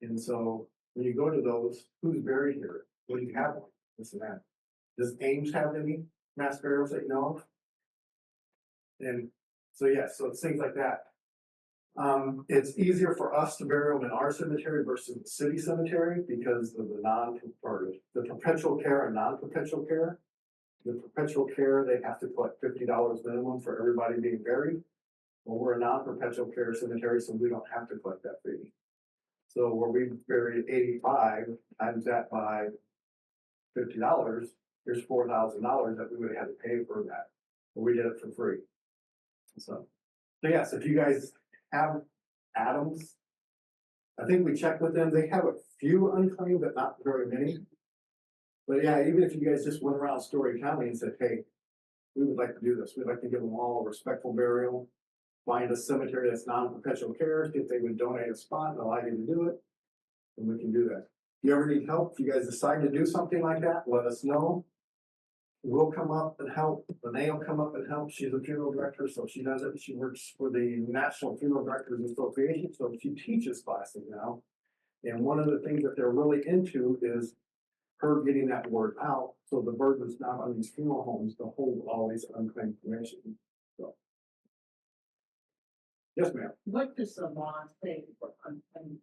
And so when you go to those, who's buried here? What do you have? This and that. Does Ames have any mass burials that you know of? And so, yeah, so it's things like that. It's easier for us to bury them in our cemetery versus the city cemetery because of the perpetual care and non-perpetual care. The perpetual care, they have to collect $50 minimum for everybody being buried. Well, we're a non-perpetual care cemetery, so we don't have to collect that fee. So where we buried 85 times that by $50, there's $4,000 that we would have had to pay for that. But we did it for free. So yes, if you guys have Adams, I think we checked with them. They have a few unclaimed, but not very many. But yeah, even if you guys just went around Story County and said, hey, we would like to do this. We'd like to give them all a respectful burial. Find a cemetery that's non-perpetual care, see if they would donate a spot and allow you to do it. And we can do that. If you ever need help, if you guys decide to do something like that, let us know. We'll come up and help. Renee will come up and help. She's a funeral director, so she does it. She works for the National Funeral Directors Association, so she teaches classes now. And one of the things that they're really into is her getting that word out, so the burden's not on these funeral homes to hold all these unclaimed information. So, yes, ma'am. What does the law say for unclaimed?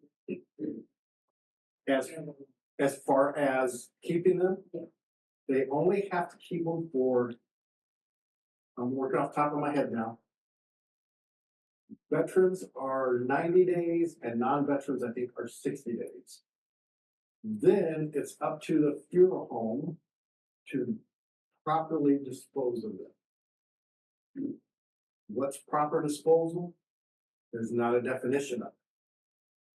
As far as keeping them, Yeah. they only have to keep them for. I'm working off the top of my head now. Veterans are 90 days, and non-veterans, I think, are 60 days. Then it's up to the funeral home to properly dispose of them. What's proper disposal? There's not a definition of it.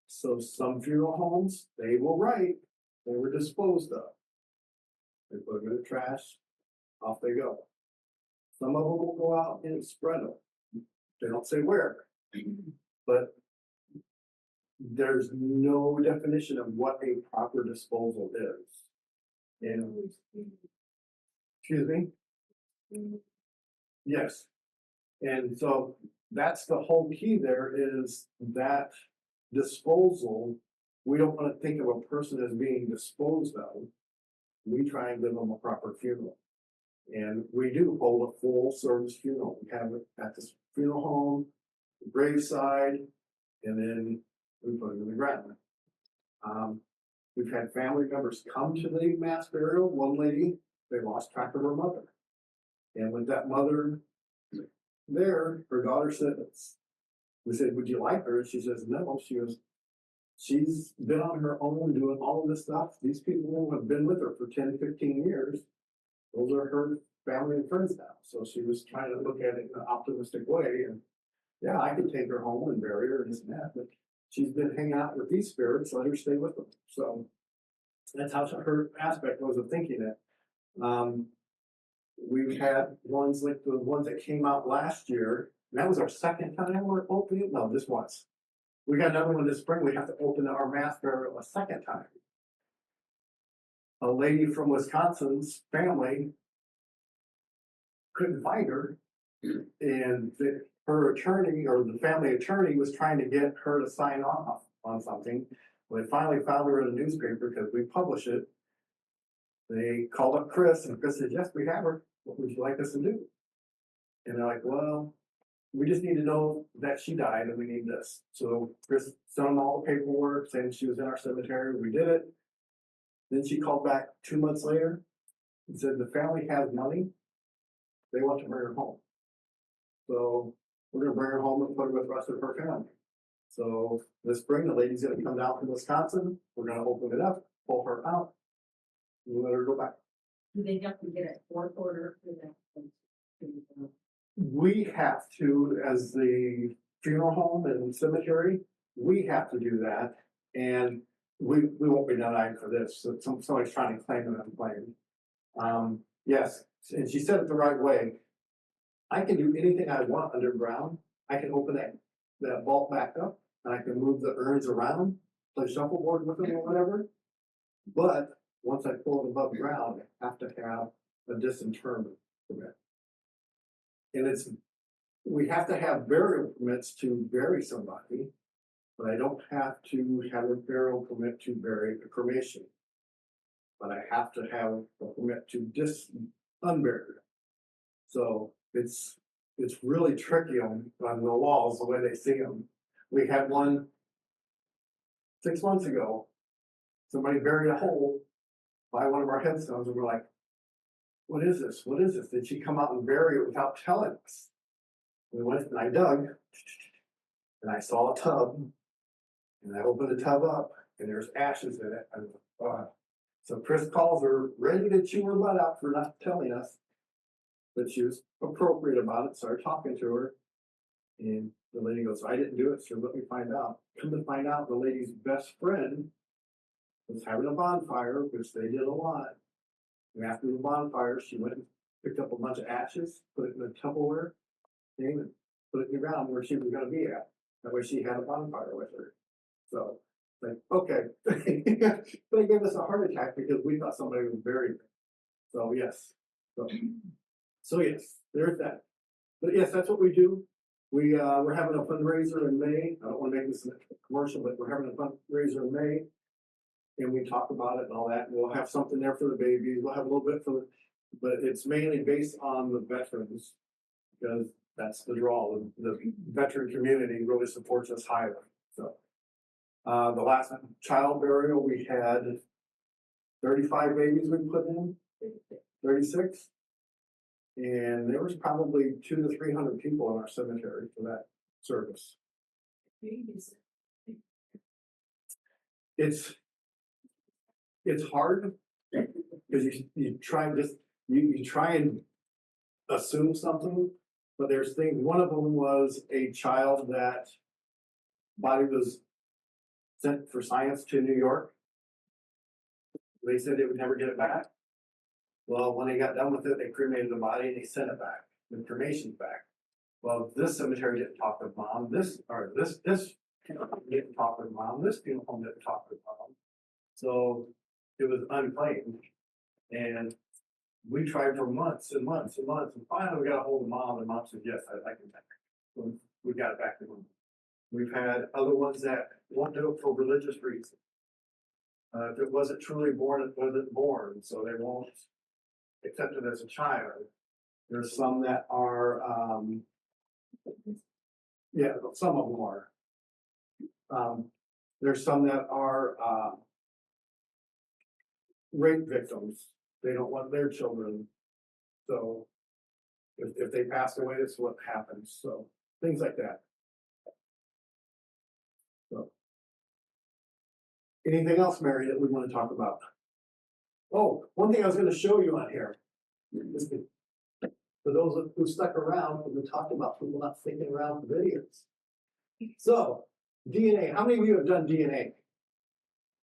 So some funeral homes, they will write, they were disposed of. They put them in the trash, off they go. Some of them will go out and spread them. They don't say where, but there's no definition of what a proper disposal is. And, excuse me? Yes. And so that's the whole key there is that disposal, we don't want to think of a person as being disposed of. We try and give them a proper funeral. And we do hold a full service funeral. We have it at the funeral home, the graveside, and then we put them in the ground. We've had family members come to the mass burial. One lady, they lost track of her mother. And with that mother there, her daughter said, we said, would you like her? And she says, no. She goes, she's been on her own doing all of this stuff. These people have been with her for 10, 15 years. Those are her family and friends now. So she was trying to look at it in an optimistic way. And yeah, I could take her home and bury her and this and that. But she's been hanging out with these spirits, let her stay with them. So that's how her aspect was of thinking it. We've had ones like the ones that came out last year. And that was our second time we're opening it. No, just once. We got another one this spring. We have to open our mass burial a second time. A lady from Wisconsin's family couldn't find her, and her attorney or the family attorney was trying to get her to sign off on something. We finally found her in a newspaper because we publish it, They called up Chris and Chris said, yes, we have her. What would you like us to do? And they're like, well, we just need to know that she died and we need this. So Chris sent them all the paperwork saying she was in our cemetery. We did it. Then she called back 2 months later and said the family has money. They want to bring her home. So we're gonna bring her home and put her with the rest of her family. So this spring, the lady's gonna come down from Wisconsin. We're gonna open it up, pull her out, and let her go back. Do they have to get a court order for that? We have to, as the funeral home and cemetery, we have to do that. And we won't be denied for this. So somebody's trying to claim that I'm claiming. Yes, and she said it the right way. I can do anything I want underground. I can open that vault back up and I can move the urns around, play shuffleboard with them or whatever. But once I pull it above ground, I have to have a disinterment permit. And we have to have burial permits to bury somebody, but I don't have to have a burial permit to bury a cremation. But I have to have a permit to unbury them. So it's really tricky on the walls, the way they see them. We had one 6 months ago. Somebody buried a hole by one of our headstones, and we're like, what is this? What is this? Did she come out and bury it without telling us? We went and I dug, and I saw a tub, and I opened the tub up, and there's ashes in it. And, so Chris calls her, ready to chew her butt out for not telling us, but she was appropriate about it. Started talking to her, and the lady goes, I didn't do it, so let me find out. Come to find out, the lady's best friend was having a bonfire, which they did a lot. And after the bonfire, she went and picked up a bunch of ashes, put it in a Tupperware thing, and put it in the ground where she was going to be at. That way she had a bonfire with her. So, like, okay. But they gave us a heart attack because we thought somebody was buried. So, yes. So yes, there's that. But yes, that's what we do. We're having a fundraiser in May. I don't want to make this a commercial, but we're having a fundraiser in May. And we talk about it and all that. And we'll have something there for the babies. We'll have a little bit but it's mainly based on the veterans because that's the draw. The veteran community really supports us highly. So the last child burial, we had 35 babies we put in, 36. And there was probably 200 to 300 people in our cemetery for that service. It's hard because you try and assume something, but there's things. One of them was a child that body was sent for science to New York. They said they would never get it back. Well, when they got done with it, they cremated the body and they sent it back. The cremation's back. Well, this cemetery didn't talk to mom. This didn't talk to mom. This funeral home didn't talk to mom. So it was unclaimed. And we tried for months and months and months. And finally we got a hold of mom, and mom said, yes, I'd like it back. So we got it back to mom. We've had other ones that won't do it for religious reasons. If it wasn't truly born, it wasn't born. So they won't accept it as a child. There's some that are, some of them are. There's some that are rape victims. They don't want their children. So if they pass away, that's what happens. So things like that. So anything else, Mary, that we want to talk about? Oh, one thing I was going to show you on here. For those who stuck around, we talked about people not sticking around for videos. So, DNA. How many of you have done DNA?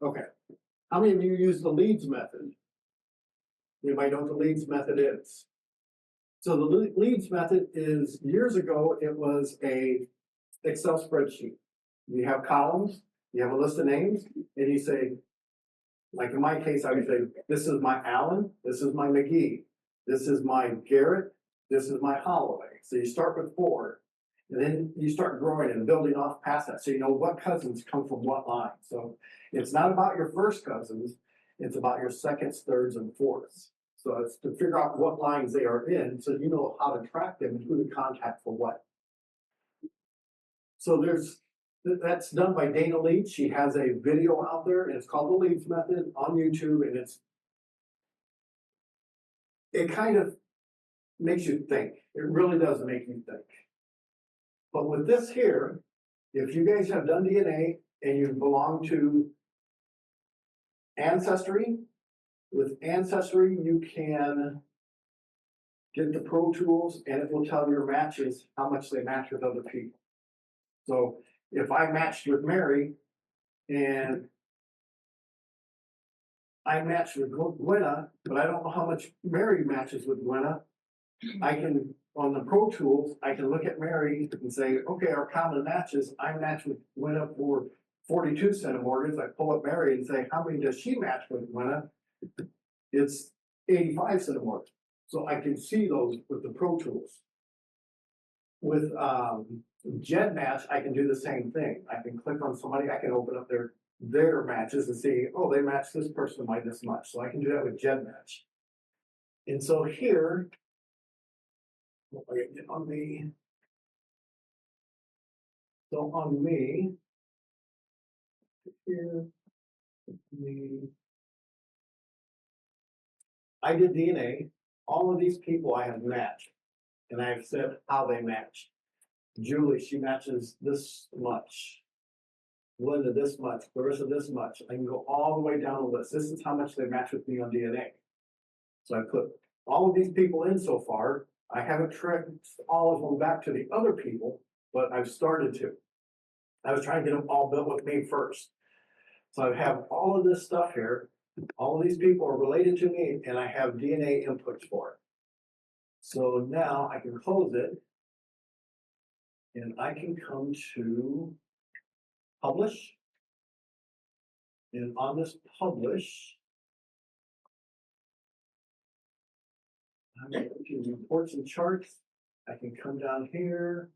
Okay. How many of you use the Leeds method? Anybody know what the Leeds method is? So the Leeds method is, years ago, it was a Excel spreadsheet. You have columns, you have a list of names, and you say, like in my case, I would say, this is my Allen, this is my McGee, this is my Garrett, this is my Holloway. So you start with 4, and then you start growing and building off past that. So you know what cousins come from what line. So it's not about your first cousins, It's about your seconds, thirds, and fourths. So it's to figure out what lines they are in, so you know how to track them and who to contact for what. So that's done by Dana Leeds. She has a video out there, and it's called the Leeds Method on YouTube, and it kind of makes you think. It really does make you think. But with this here, if you guys have done DNA and you belong to Ancestry, with Ancestry, you can get the Pro Tools and it will tell your matches how much they match with other people. So if I matched with Mary and I matched with Gwenna, but I don't know how much Mary matches with Gwenna, I can, on the Pro Tools, I can look at Mary and say, okay, our common matches, I match with Gwenna for 42 centimorgans. I pull up Mary and say, how many does she match with Gwenna? It's 85 centimorgans. So I can see those with the Pro Tools. With GEDmatch, I can do the same thing. I can click on somebody, I can open up their matches and see, oh, they match this person by this much. So I can do that with GEDmatch. And so here, on me. So on me, here, me. I did DNA. All of these people I have matched, and I have said how they match. Julie, she matches this much. Linda, this much. Clarissa, this much. I can go all the way down the list. This is how much they match with me on DNA. So I put all of these people in so far. I haven't tracked all of them back to the other people, but I've started to. I was trying to get them all built with me first. So I have all of this stuff here. All of these people are related to me, and I have DNA inputs for it. So now I can close it, and I can come to publish. And on this publish, I'm going to reports and charts. I can come down here,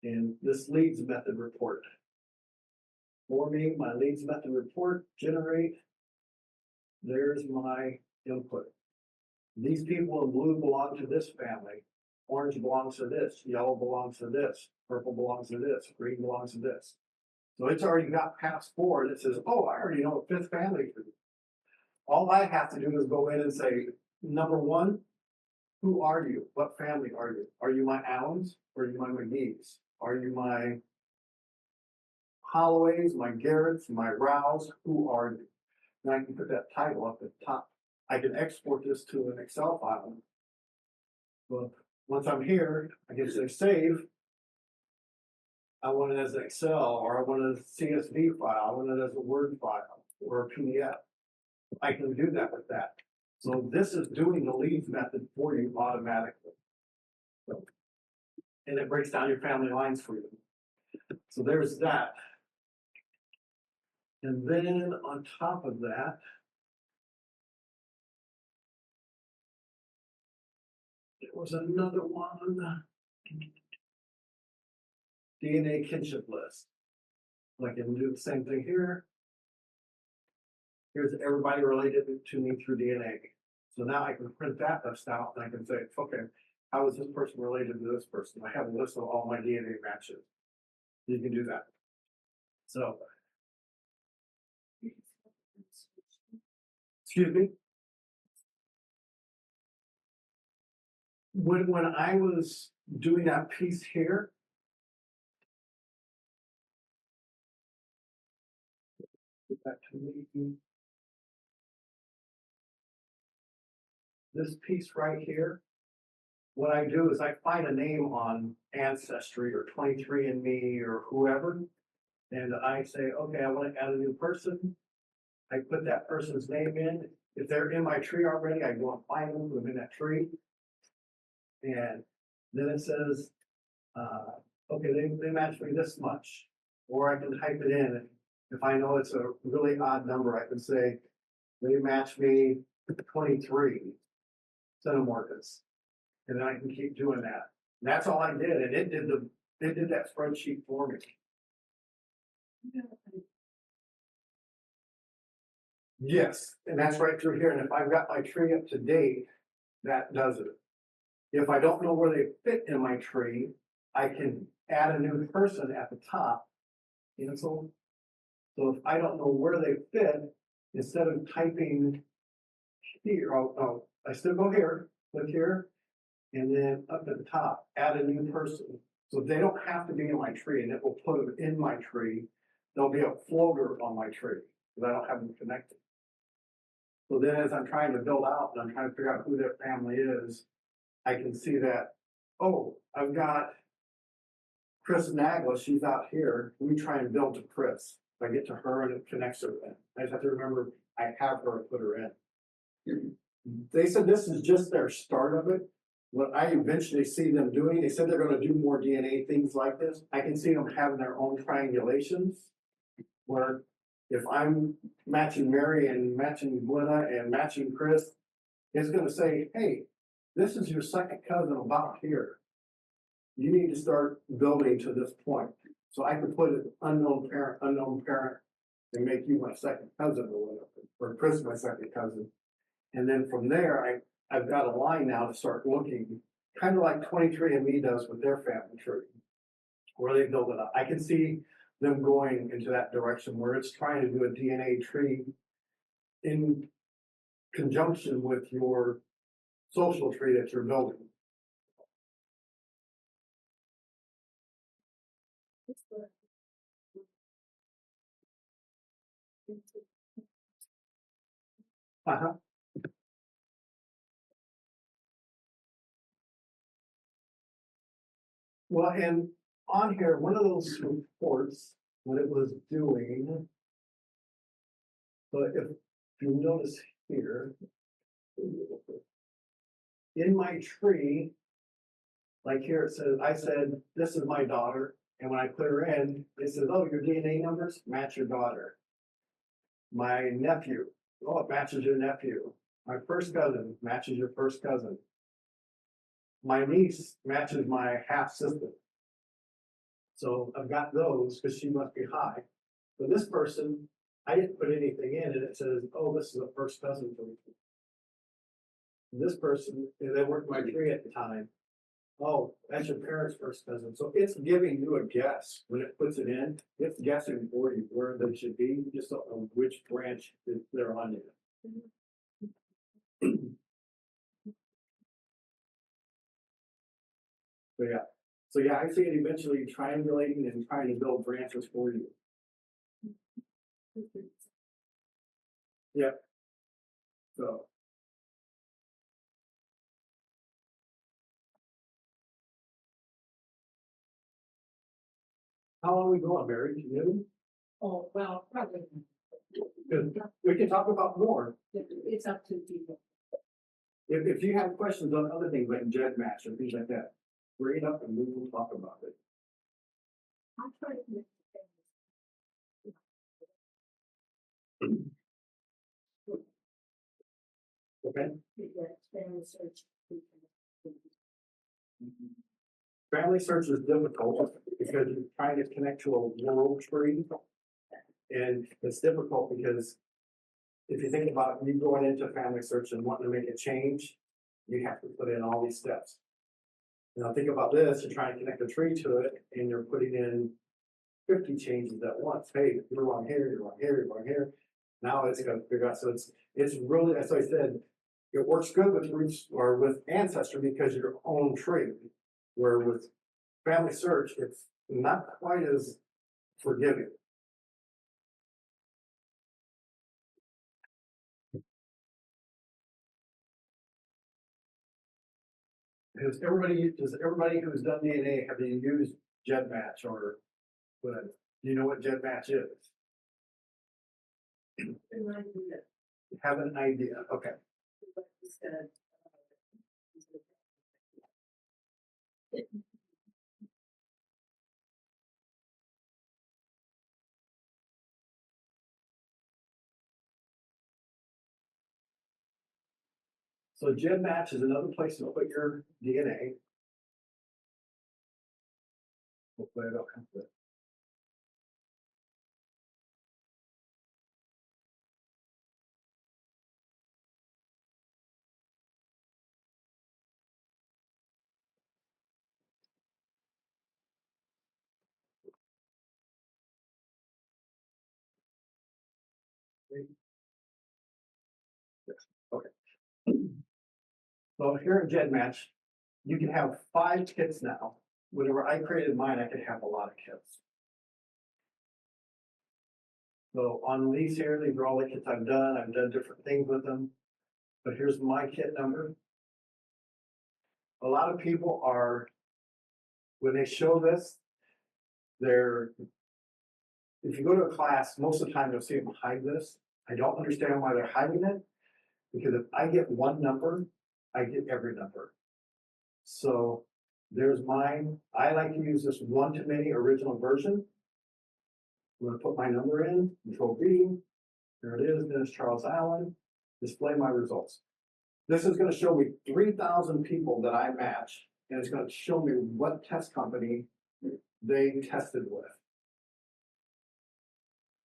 and this leads method report. For me, my leads method report, generate. There's my input. These people in blue belong to this family. Orange belongs to this. Yellow belongs to this. Purple belongs to this. Green belongs to this. So it's already got past 4 and it says, oh, I already know what 5th family is. All I have to do is go in and say, number 1, who are you? What family are you? Are you my Allens? Or are you my McGee's? Are you my Holloways, my Garretts, my Rouse? Who are you? And I can put that title up at the top. I can export this to an Excel file. But once I'm here, I can say save. I want it as an Excel, or I want it as a CSV file, I want it as a Word file or a PDF. I can do that with that. So this is doing the leads method for you automatically. So, and it breaks down your family lines for you. So there's that. And then on top of that, there was another one. DNA kinship list. I can do the same thing here. Here's everybody related to me through DNA. So now I can print that list out and I can say, okay, how is this person related to this person? I have a list of all my DNA matches. You can do that. So, excuse me. When I was doing that piece here, get back to me. This piece right here, what I do is I find a name on Ancestry or 23andMe or whoever, and I say, okay, I want to add a new person. I put that person's name in. If they're in my tree already, I go and find them, put them in that tree. And then it says, okay, they match me this much. Or I can type it in. If I know it's a really odd number, I can say, they match me 23 centimorgans. And then I can keep doing that. And that's all I did. And it did that spreadsheet for me. Yes, and that's right through here, and if I've got my tree up to date, that does it. If I don't know where they fit in my tree, I can add a new person at the top. Cancel. So if I don't know where they fit, instead of typing here, I still go here, click here, and then up at the top, add a new person. So they don't have to be in my tree, and it will put them in my tree. There'll be a floater on my tree, because I don't have them connected. So then as I'm trying to build out and I'm trying to figure out who their family is, I can see that, oh, I've got Chris Nagla, she's out here. We try and build to Chris. If I get to her and it connects her in. I just have to remember I have her put her in. They said this is just their start of it. What I eventually see them doing, they said they're gonna do more DNA things like this. I can see them having their own triangulations. Where if I'm matching Mary and matching Glenna and matching Chris, it's gonna say, hey, this is your second cousin about here. You need to start building to this point. So I could put an unknown parent, and make you my second cousin or whatever, or Chris my second cousin. And then from there, I've got a line now to start looking, kind of like 23andMe does with their family tree, where they build it up. I can see them going into that direction where it's trying to do a DNA tree in conjunction with your social tree that you're building. Uh-huh. Well, and on here, one of those reports, what it was doing. But if you notice here, in my tree, like here it says, I said, this is my daughter. And when I put her in, it says, oh, your DNA numbers match your daughter. My nephew, oh, it matches your nephew. My first cousin matches your first cousin. My niece matches my half sister. So I've got those because she must be high. But this person, I didn't put anything in and it says, oh, this is a first cousin for me. This person, they worked my tree at the time. Oh, that's your parents' first cousin. So it's giving you a guess when it puts it in. It's guessing for you where they should be. You just don't know which branch they're on yet. So yeah, I see it eventually triangulating and trying to build branches for you. Yep. So. How long are we going, Mary? Do you know? Oh, well, probably, Good. We can talk about more. it's up to people. If you have questions on other things like jet match or things like that, bring it up and we will talk about it. I'll try to make Okay? that family search. Family search is difficult because you're trying to connect to a world tree. And it's difficult because if you think about you going into family search and wanting to make a change, you have to put in all these steps. Now think about this, you're trying to connect a tree to it and you're putting in 50 changes at once. Hey, you're wrong here, you're wrong here, you're wrong here. Now it's got to figure out. So it's really, as I said, it works good with roots or with ancestry because your own tree. Where with family search, it's not quite as forgiving. Does everybody who's done DNA, have they used GEDmatch or what? Do you know what GEDmatch is? Have an idea, okay. So GEDmatch is another place to put your DNA. Hopefully I don't have to. Yes, okay. So here in GenMatch, you can have 5 kits now. Whenever I created mine, I could have a lot of kits. So on these here, these are all the kits I've done. I've done different things with them. But here's my kit number. A lot of people are, when they show this, if you go to a class, most of the time you'll see them hide this. I don't understand why they're hiding it, because if I get one number, I get every number. So there's mine. I like to use this one-to-many original version. I'm gonna put my number in, Control V. There it is, Dennis Charles Allen. Display my results. This is gonna show me 3,000 people that I match, and it's gonna show me what test company they tested with.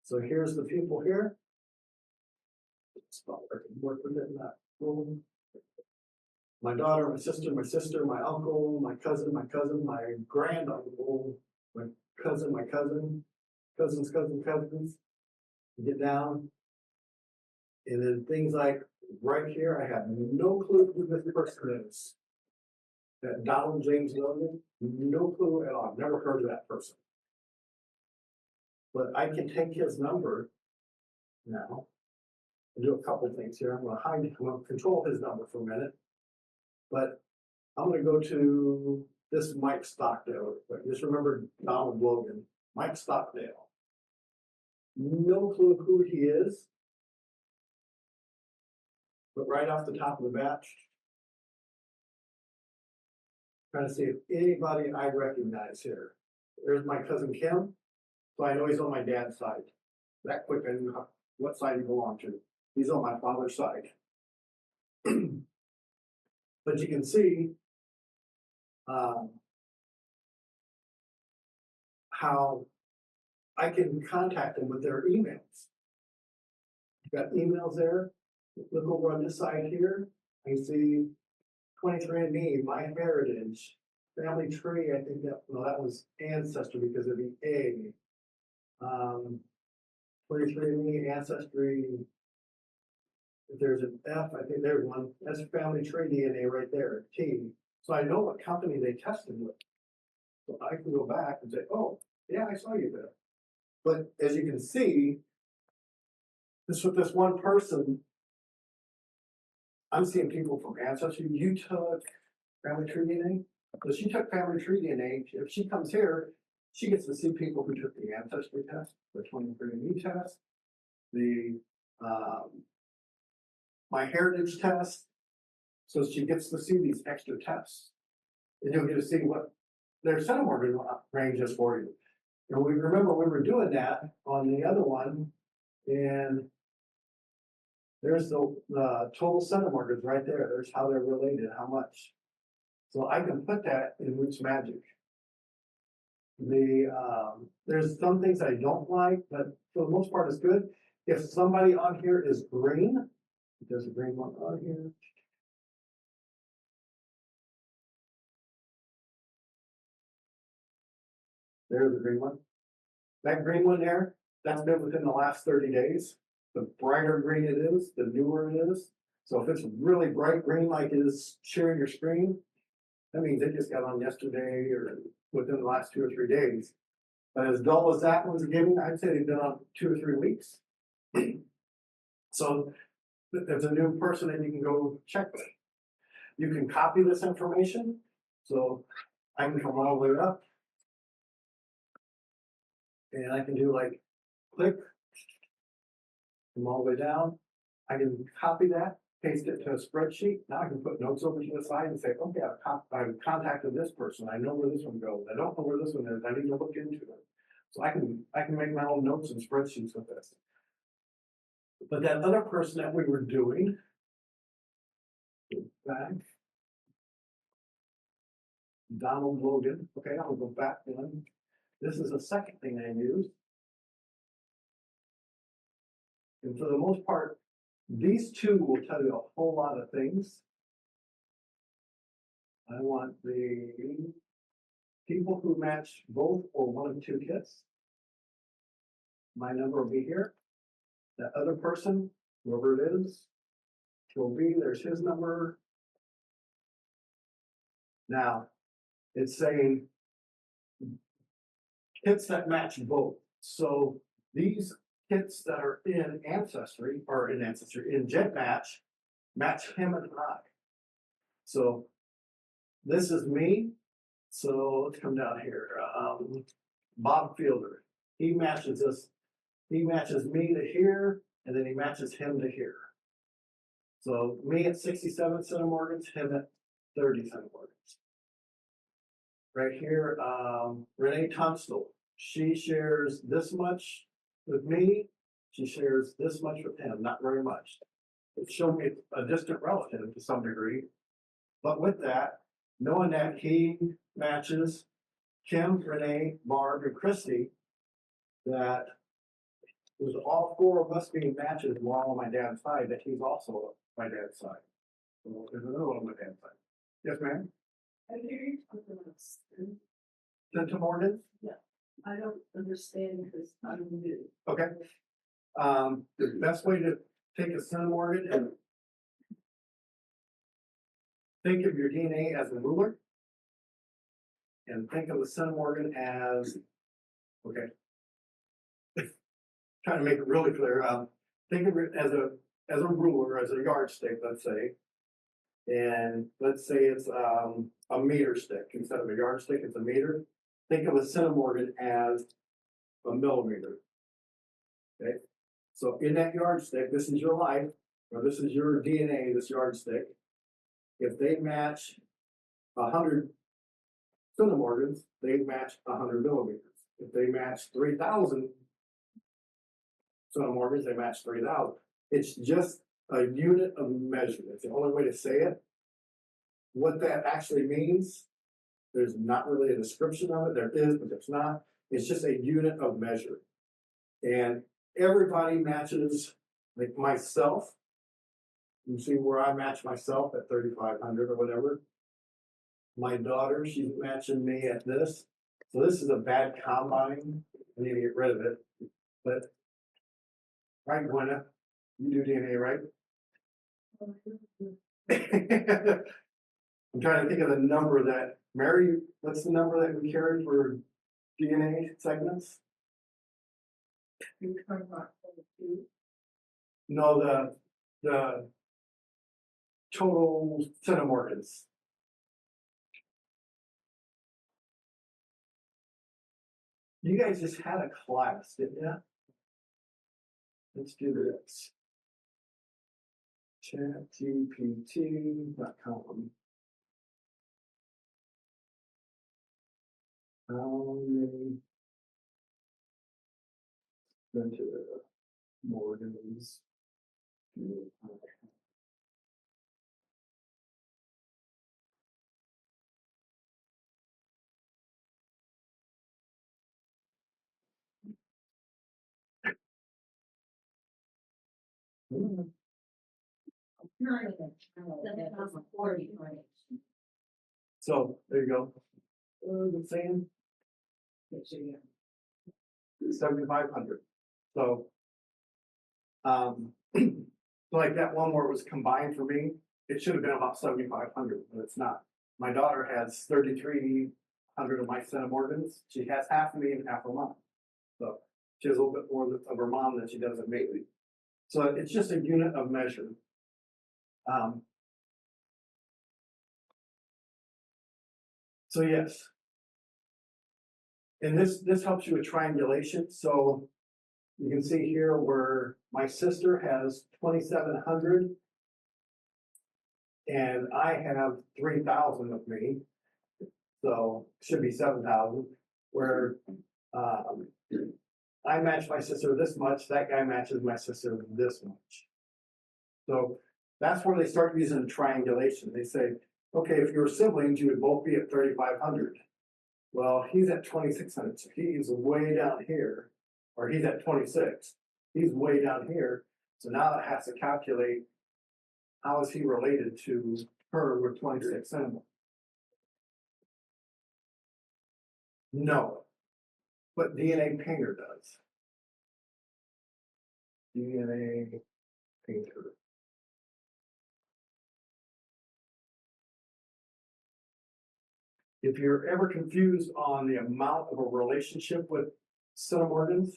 So here's the people here. Work with it in that room. My daughter, my sister, my uncle, my cousin, my granduncle, my cousin, cousins. Get down. And then things like right here, I have no clue who this person is. That Donald James Logan, no clue at all. I've never heard of that person. But I can take his number now and do a couple things here. I'm gonna control his number for a minute. But I'm gonna go to this Mike Stockdale. Just remember Donald Logan, Mike Stockdale. No clue who he is. But right off the top of the batch, trying to see if anybody I recognize here. There's my cousin Kim, so I know he's on my dad's side. That quick, I knew what side he belonged to. He's on my father's side. But you can see how I can contact them with their emails. Got emails there. Look over on this side here. I see 23andMe, My Heritage, Family Tree. I think that was Ancestry because of the A. 23andMe, Ancestry. If there's an F, I think there's one. That's Family Tree DNA right there, T. So I know what company they tested with. So I can go back and say, oh, yeah, I saw you there. But as you can see, this with this one person, I'm seeing people from Ancestry. You took Family Tree DNA? So she took Family Tree DNA. If she comes here, she gets to see people who took the Ancestry test, the 23andMe test, the My Heritage test. So she gets to see these extra tests. And you'll get to see what their centimorgan range is for you. And we remember we were doing that on the other one, and there's the total centimorgans right there. There's how they're related, how much. So I can put that in RootsMagic. There's some things I don't like, but for the most part, it's good. If somebody on here is green, there's a green one on here. There's the green one. That green one there, that's been within the last 30 days. The brighter green it is, the newer it is. So if it's really bright green like it is sharing your screen, that means they just got on yesterday or within the last 2 or 3 days. But as dull as that one's giving, I'd say they've been on 2 or 3 weeks. So there's a new person that you can go check with. You can copy this information. So I can come all the way up. And I can do like click, come all the way down. I can copy that, paste it to a spreadsheet. Now I can put notes over to the side and say, okay, I've contacted this person. I know where this one goes. I don't know where this one is. I need to look into it. So I can make my own notes and spreadsheets with this. But that other person that we were doing, back, Donald Logan. Okay, I'll go back one. This is the second thing I used. And for the most part, these two will tell you a whole lot of things. I want the people who match both or one of 2 kits. My number will be here. That other person, whoever it is, will be, there's his number. Now, it's saying kits that match both. So these kits that are in Ancestry, or in Ancestry, in GenMatch, match him and I. So this is me. So let's come down here. Bob Fielder, he matches us. He matches me to here, and then he matches him to here. So me at 67 centimorgans, him at 30 centimorgans. Right here, Renee Tunstall, she shares this much with me. She shares this much with him, not very much. It's showing me a distant relative to some degree. But with that, knowing that he matches Kim, Renee, Barb, and Christy, that was all four of us being matches while on my dad's side, that he's also on my dad's side. So there's another one on my dad's side. Yes, ma'am? I hear you talking about sin. Centimorgans? I don't understand because I'm new. Okay. The best way to take a centimorgan and think of your DNA as a ruler. And think of the centimorgan as, okay. Trying to make it really clear. Think of it as a ruler, as a yardstick, let's say. And let's say it's a meter stick. Instead of a yardstick, it's a meter. Think of a centimorgan as a millimeter. Okay. So in that yardstick, this is your life, or this is your DNA, this yardstick. If they match 100 centimorgans, they match 100 millimeters. If they match 3,000 centimorgans, they match 3,000. It's just a unit of measurement. It's the only way to say it. What that actually means, there's not really a description of it. There is, but there's not. It's just a unit of measure. And everybody matches, like myself. You see where I match myself at 3,500 or whatever. My daughter, she's matching me at this. So this is a bad combine. I need to get rid of it. But, right, Gwyneth? You do DNA, right? I'm trying to think of the number that, Mary, what's the number that we carry for DNA segments? You talking about two? No, the total centimorgans. You guys just had a class, didn't you? Let's do this. ChatGPT.com. How many centimorgans do I have? So there you go. What was it saying? 7,500. So, like that one where it was combined for me, it should have been about 7,500, but it's not. My daughter has 3,300 of my centimorgans. She has half of me and half of mom. So she has a little bit more of her mom than she does of me. So it's just a unit of measure. So yes. And this helps you with triangulation. So you can see here where my sister has 2,700 and I have 3,000 of me. So it should be 7,000, where I match my sister this much, that guy matches my sister this much. So that's where they start using triangulation. They say, okay, if you were siblings, you would both be at 3,500. Well, he's at 2,600, so he's way down here, or he's at 26. He's way down here. So now it has to calculate how is he related to her with 26 centimeters. No, but DNA Painter does. DNA painter. If you're ever confused on the amount of a relationship with centimorgans,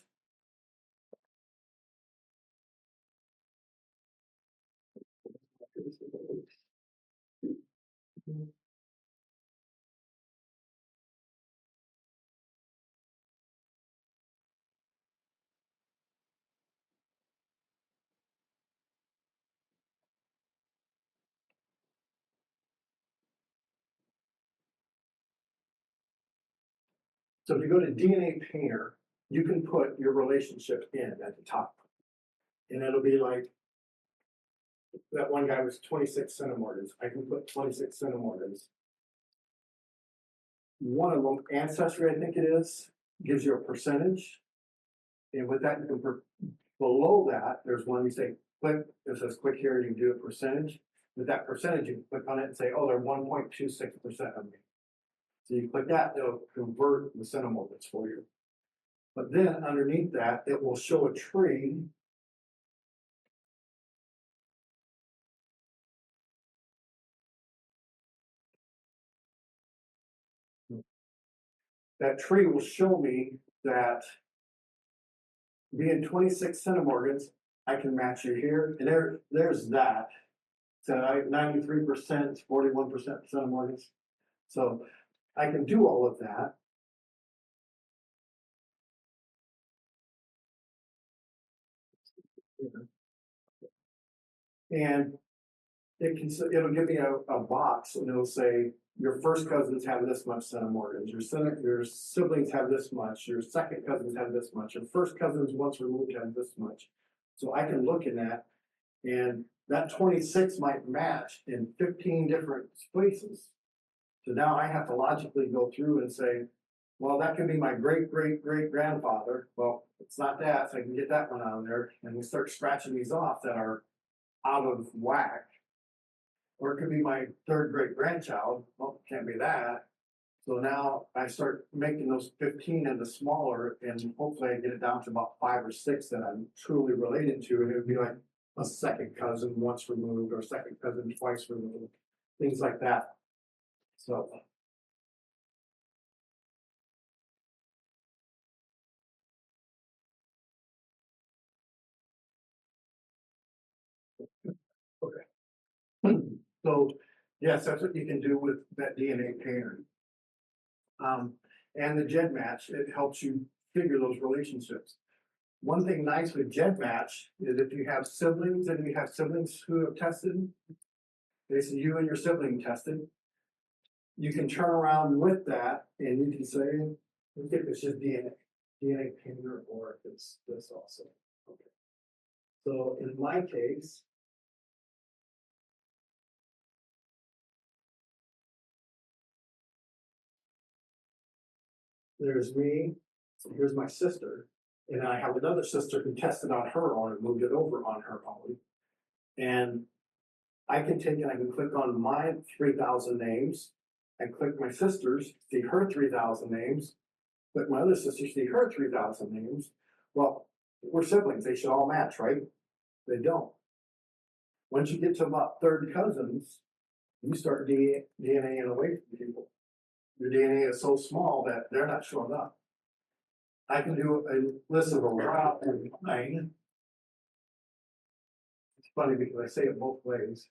so if you go to DNA Painter, you can put your relationship in at the top. And it'll be like, that one guy was 26 centimorgans. I can put 26 centimorgans. One of them, Ancestry, I think it is, gives you a percentage. And with that, you can below that, there's one you say, click, it says click here, and you can do a percentage. With that percentage, you can click on it and say, oh, they're 1.26% of me. So you click that, it'll convert the centimorgans for you. But then underneath that, it will show a tree. That tree will show me that being 26 centimorgans, I can match you here, and there's that. So 93%, 41% centimorgans. So I can do all of that. And it'll give me a box, and it'll say, your first cousins have this much centimorgans, your siblings have this much, your second cousins have this much, your first cousins once removed have this much. So I can look in that, and that 26 might match in 15 different places. So now I have to logically go through and say, well, that could be my great great great grandfather. Well, it's not that, so I can get that one out of there, and we start scratching these off that are out of whack. Or it could be my third great grandchild. Well, can't be that. So now I start making those 15 into smaller, and hopefully I get it down to about 5 or 6 that I'm truly related to. And it would be like a second cousin once removed, or second cousin twice removed, things like that. So. Okay. So, yes, that's what you can do with that DNA painter. And the GEDmatch, it helps you figure those relationships. One thing nice with GEDmatch is if you have siblings and you have siblings who have tested, basically you and your sibling tested, you can turn around with that and you can say, if it's just DNA painter, or if it's this also. Okay. So in my case, there's me, so here's my sister, and I have another sister who tested on her own and moved it over on her own. And I can take and I can click on my 3,000 names, and click my sister's, see her 3,000 names, click my other sister, see her 3,000 names. Well, we're siblings, they should all match, right? They don't. Once you get to about third cousins, you start DNAing away from people. Your DNA is so small that they're not showing up. I can do a list of a route in mine. It's funny because I say it both ways.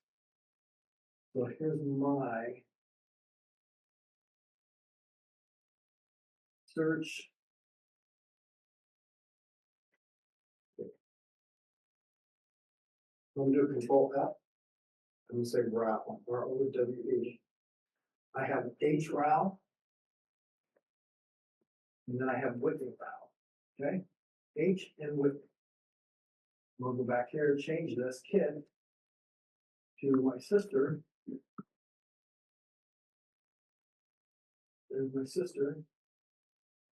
So here's my search. I'm gonna do Control F. I'm gonna say route, R-O-W-E. I have H route. And then I have Whitney route. Okay? H and Whitney. We'll go back here and change this kid to my sister. There's my sister.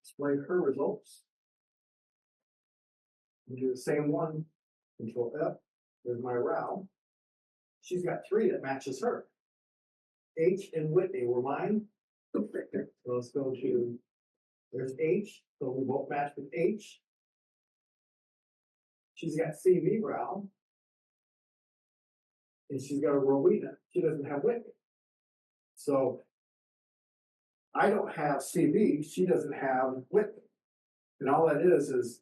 Display her results. We do the same one. Control F. There's my route. She's got 3 that matches her. H and Whitney were mine. So let's go to, there's H. So we both match with H. she's got CV brow. And she's got a Rowena, she doesn't have Whitney. So. I don't have CV, she doesn't have Whitney. And all that is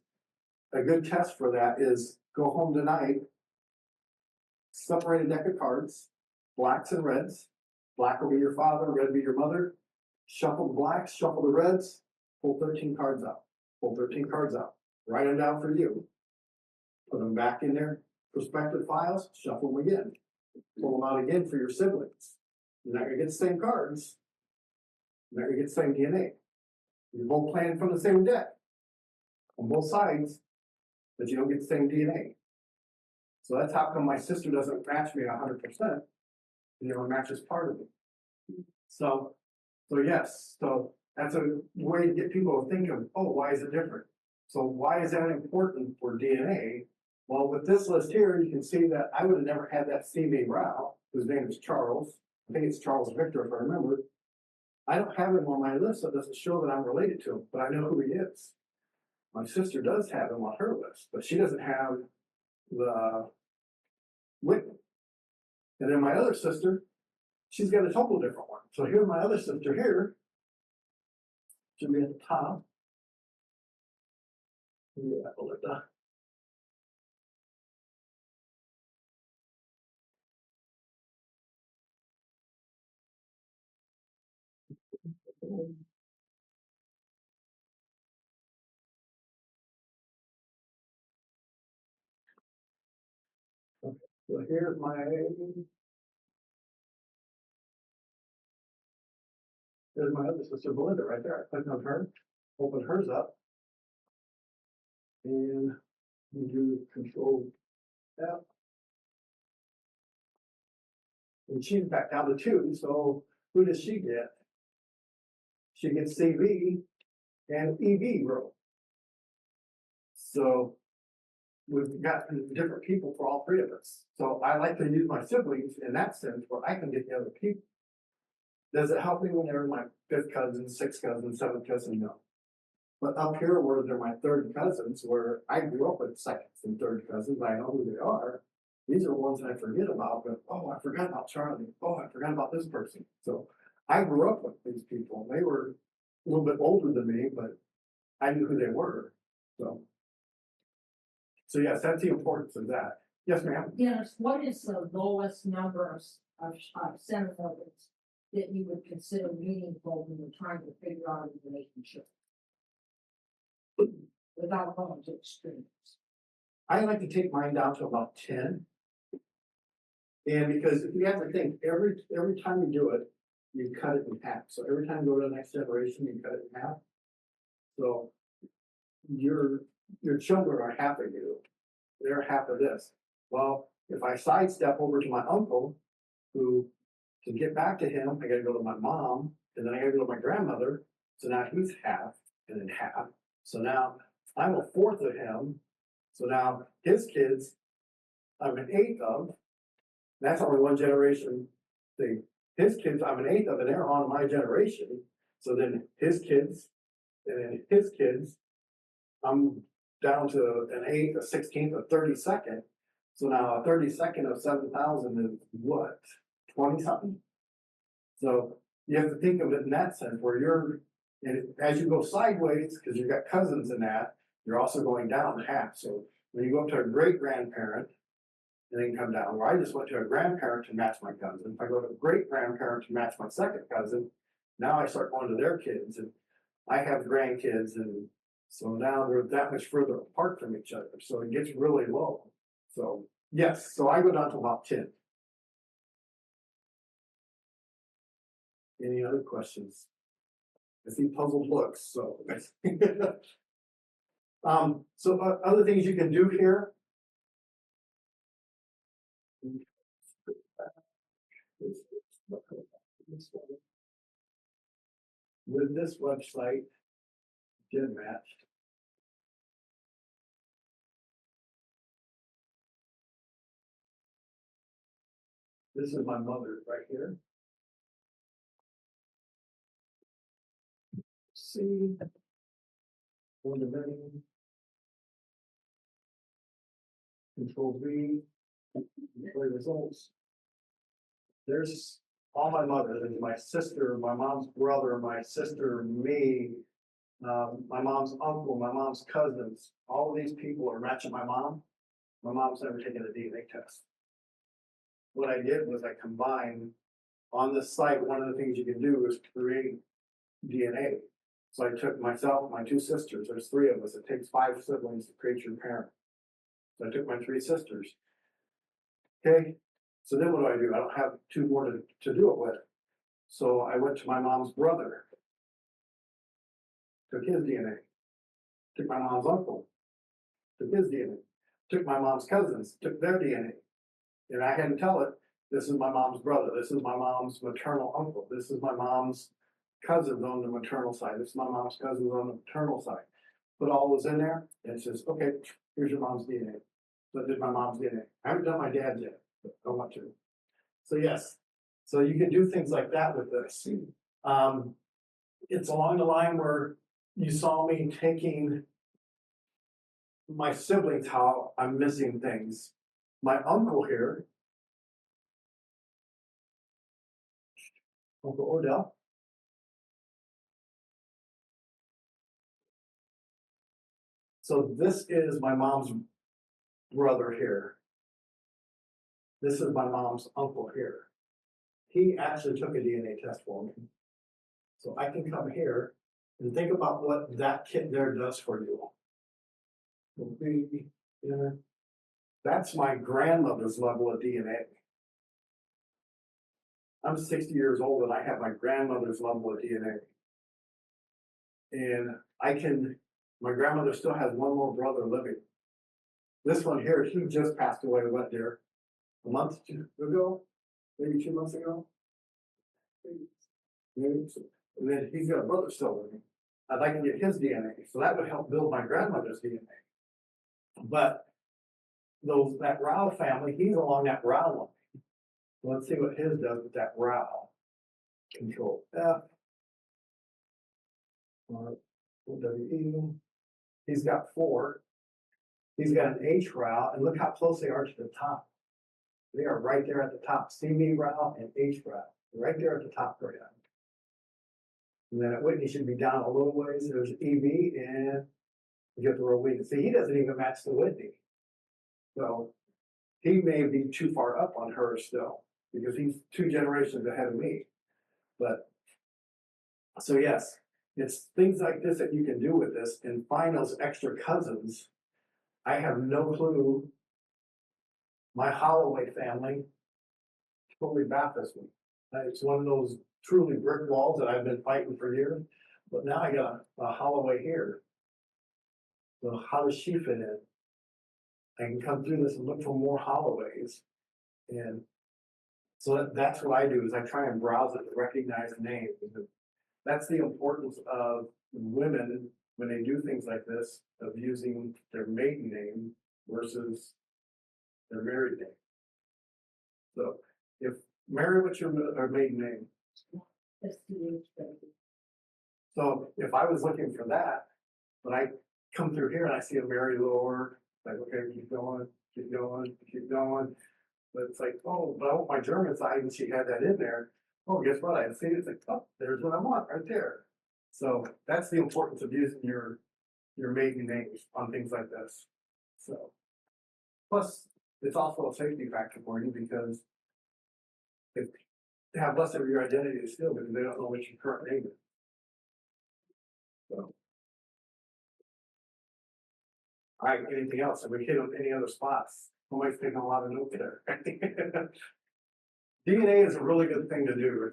a good test for that is go home tonight. Separate a deck of cards, blacks and reds. Black will be your father, red will be your mother. Shuffle the blacks, shuffle the reds, pull 13 cards out. Pull 13 cards out. Write them down for you. Put them back in their prospective files, shuffle them again. Pull them out again for your siblings. You're not gonna get the same cards. You're not gonna get the same DNA. You're both playing from the same deck. On both sides, but you don't get the same DNA. So that's how come my sister doesn't match me 100%. You know, matches part of it. So yes, so that's a way to get people to think of, oh, why is it different? So why is that important for DNA? Well, with this list here, you can see that I would have never had that CV Rao, whose name is Charles. I think it's Charles Victor, if I remember. I don't have him on my list, so it doesn't show that I'm related to him, but I know who he is. My sister does have him on her list, but she doesn't have the Whitney. And then my other sister, she's got a total different one. So here's my other sister here. Should be at the top. Yeah, Belinda. Okay, so here's my other sister Belinda right there. I click on her, open hers up, and we do Control F. And she's back down to 2. So who does she get? She gets CV and EV row. So we've got different people for all 3 of us. So I like to use my siblings in that sense where I can get the other people. Does it help me when they're my 5th cousin, 6th cousin, 7th cousin? No. But up here where they're my 3rd cousins, where I grew up with 2nd and 3rd cousins, I know who they are. These are ones that I forget about, but oh, I forgot about Charlie. Oh, I forgot about this person. So I grew up with these people. They were a little bit older than me, but I knew who they were. So yes, that's the importance of that. Yes, ma'am. Yes, what is the lowest number of center fields that you would consider meaningful when you're trying to figure out a relationship? Without going to extremes. I like to take mine down to about 10. And because you have to think, every time you do it, you cut it in half. So every time you go to the next generation, you cut it in half. So your children are half of you. They're half of this. Well, if I sidestep over to my uncle, who to get back to him, I gotta go to my mom, and then I gotta go to my grandmother. So now he's half and then half. So now I'm a 4th of him. So now his kids, I'm an 8th of. That's only one generation thing. His kids, I'm an 8th of, and they're on my generation. So then his kids, and then his kids, I'm down to an 8th, a 16th, a 32nd. So now a 32nd of 7,000 is what? 20 something? So you have to think of it in that sense where and as you go sideways, because you've got cousins in that, you're also going down half. So when you go up to a great grandparent, and then come down, where I just went to a grandparent to match my cousin. If I go to a great grandparent to match my 2nd cousin, now I start going to their kids, and I have grandkids, and so now we're that much further apart from each other. So it gets really low. So yes, so I go down to about 10. Any other questions? I see puzzled looks, so. So other things you can do here. With this website, GenMatch. This is my mother right here. See. One of many. Control V, display results. There's all my mother, there's my sister, my mom's brother, my sister, me, my mom's uncle, my mom's cousins, all of these people are matching my mom. My mom's never taken a DNA test. What I did was I combined, on this site, one of the things you can do is create DNA. So I took myself, my two sisters, there's three of us, it takes 5 siblings to create your parent. So I took my 3 sisters. Okay, so then what do? I don't have 2 more to do it with. So I went to my mom's brother, took his DNA, took my mom's uncle, took his DNA, took my mom's cousins, took their DNA. And I had to tell it, this is my mom's brother, this is my mom's maternal uncle, this is my mom's cousins on the maternal side, this is my mom's cousins on the paternal side. Put all those in there, and it says, okay, here's your mom's DNA. So I did my mom's DNA. I haven't done my dad's yet, but I want to. So yes, so you can do things like that with this. It's along the line where you saw me taking my siblings, how I'm missing things. My uncle here, Uncle Odell. So this is my mom's brother here. This is my mom's uncle here. He actually took a DNA test for me. So I can come here and think about what that kid there does for you. That's my grandmother's level of DNA. I'm 60 years old and I have my grandmother's level of DNA. And my grandmother still has one more brother living. This one here, he just passed away, what, dear? A month ago? Maybe 2 months ago? Maybe. And then he's got a brother still living. I'd like to get his DNA, so that would help build my grandmother's DNA. But that Rao family, he's along that Rao line. Let's see what his does with that Rao. Control F. W-E. He's got 4. He's got an H Rao, and look how close they are to the top. They are right there at the top. CV Rao and H Rao, right there at the top for him. And then at Whitney should be down a little ways. There's EV and you get the Rowena. See, he doesn't even match the Whitney. So he may be too far up on her still because he's 2 generations ahead of me. But so yes, it's things like this that you can do with this and find those extra cousins. I have no clue. My Holloway family totally baffles me. It's one of those truly brick walls that I've been fighting for years. But now I got a Holloway here. So how does she fit in? I can come through this and look for more Holloways. And so that's what I do is I try and browse it to recognize names. That's the importance of women when they do things like this, of using their maiden name versus their married name. So if Mary, what's your maiden name? STH baby. So if I was looking for that, when I come through here and I see a Mary Lower, like, okay, keep going, keep going, keep going. But it's like, oh, but I want my German side, and she had that in there. Oh, guess what? I see it. It's like, oh, there's what I want right there. So that's the importance of using your maiden names on things like this. So, plus, it's also a safety factor for you because they have less of your identity still because they don't know what your current name is. So, all right, anything else? Have we hit on any other spots? Somebody's taking a lot of notes there. DNA is a really good thing to do.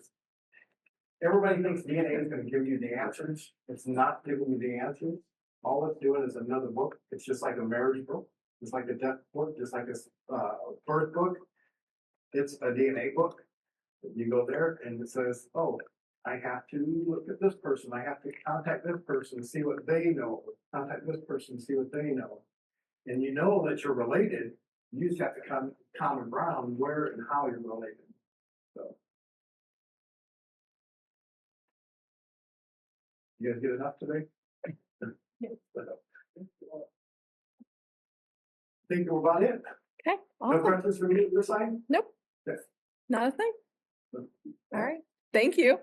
Everybody thinks DNA is going to give you the answers. It's not giving you the answers. All it's doing is another book. It's just like a marriage book. It's like a death book, just like a birth book. It's a DNA book. You go there and it says, oh, I have to look at this person. I have to contact this person, see what they know. Contact this person, see what they know. And you know that you're related. You just have to come common ground where and how you're related. So, you guys get enough today? think we're about it. Okay, No awesome. questions for me on your side? Nope. Yes. Not a thing. All All right. Thank you.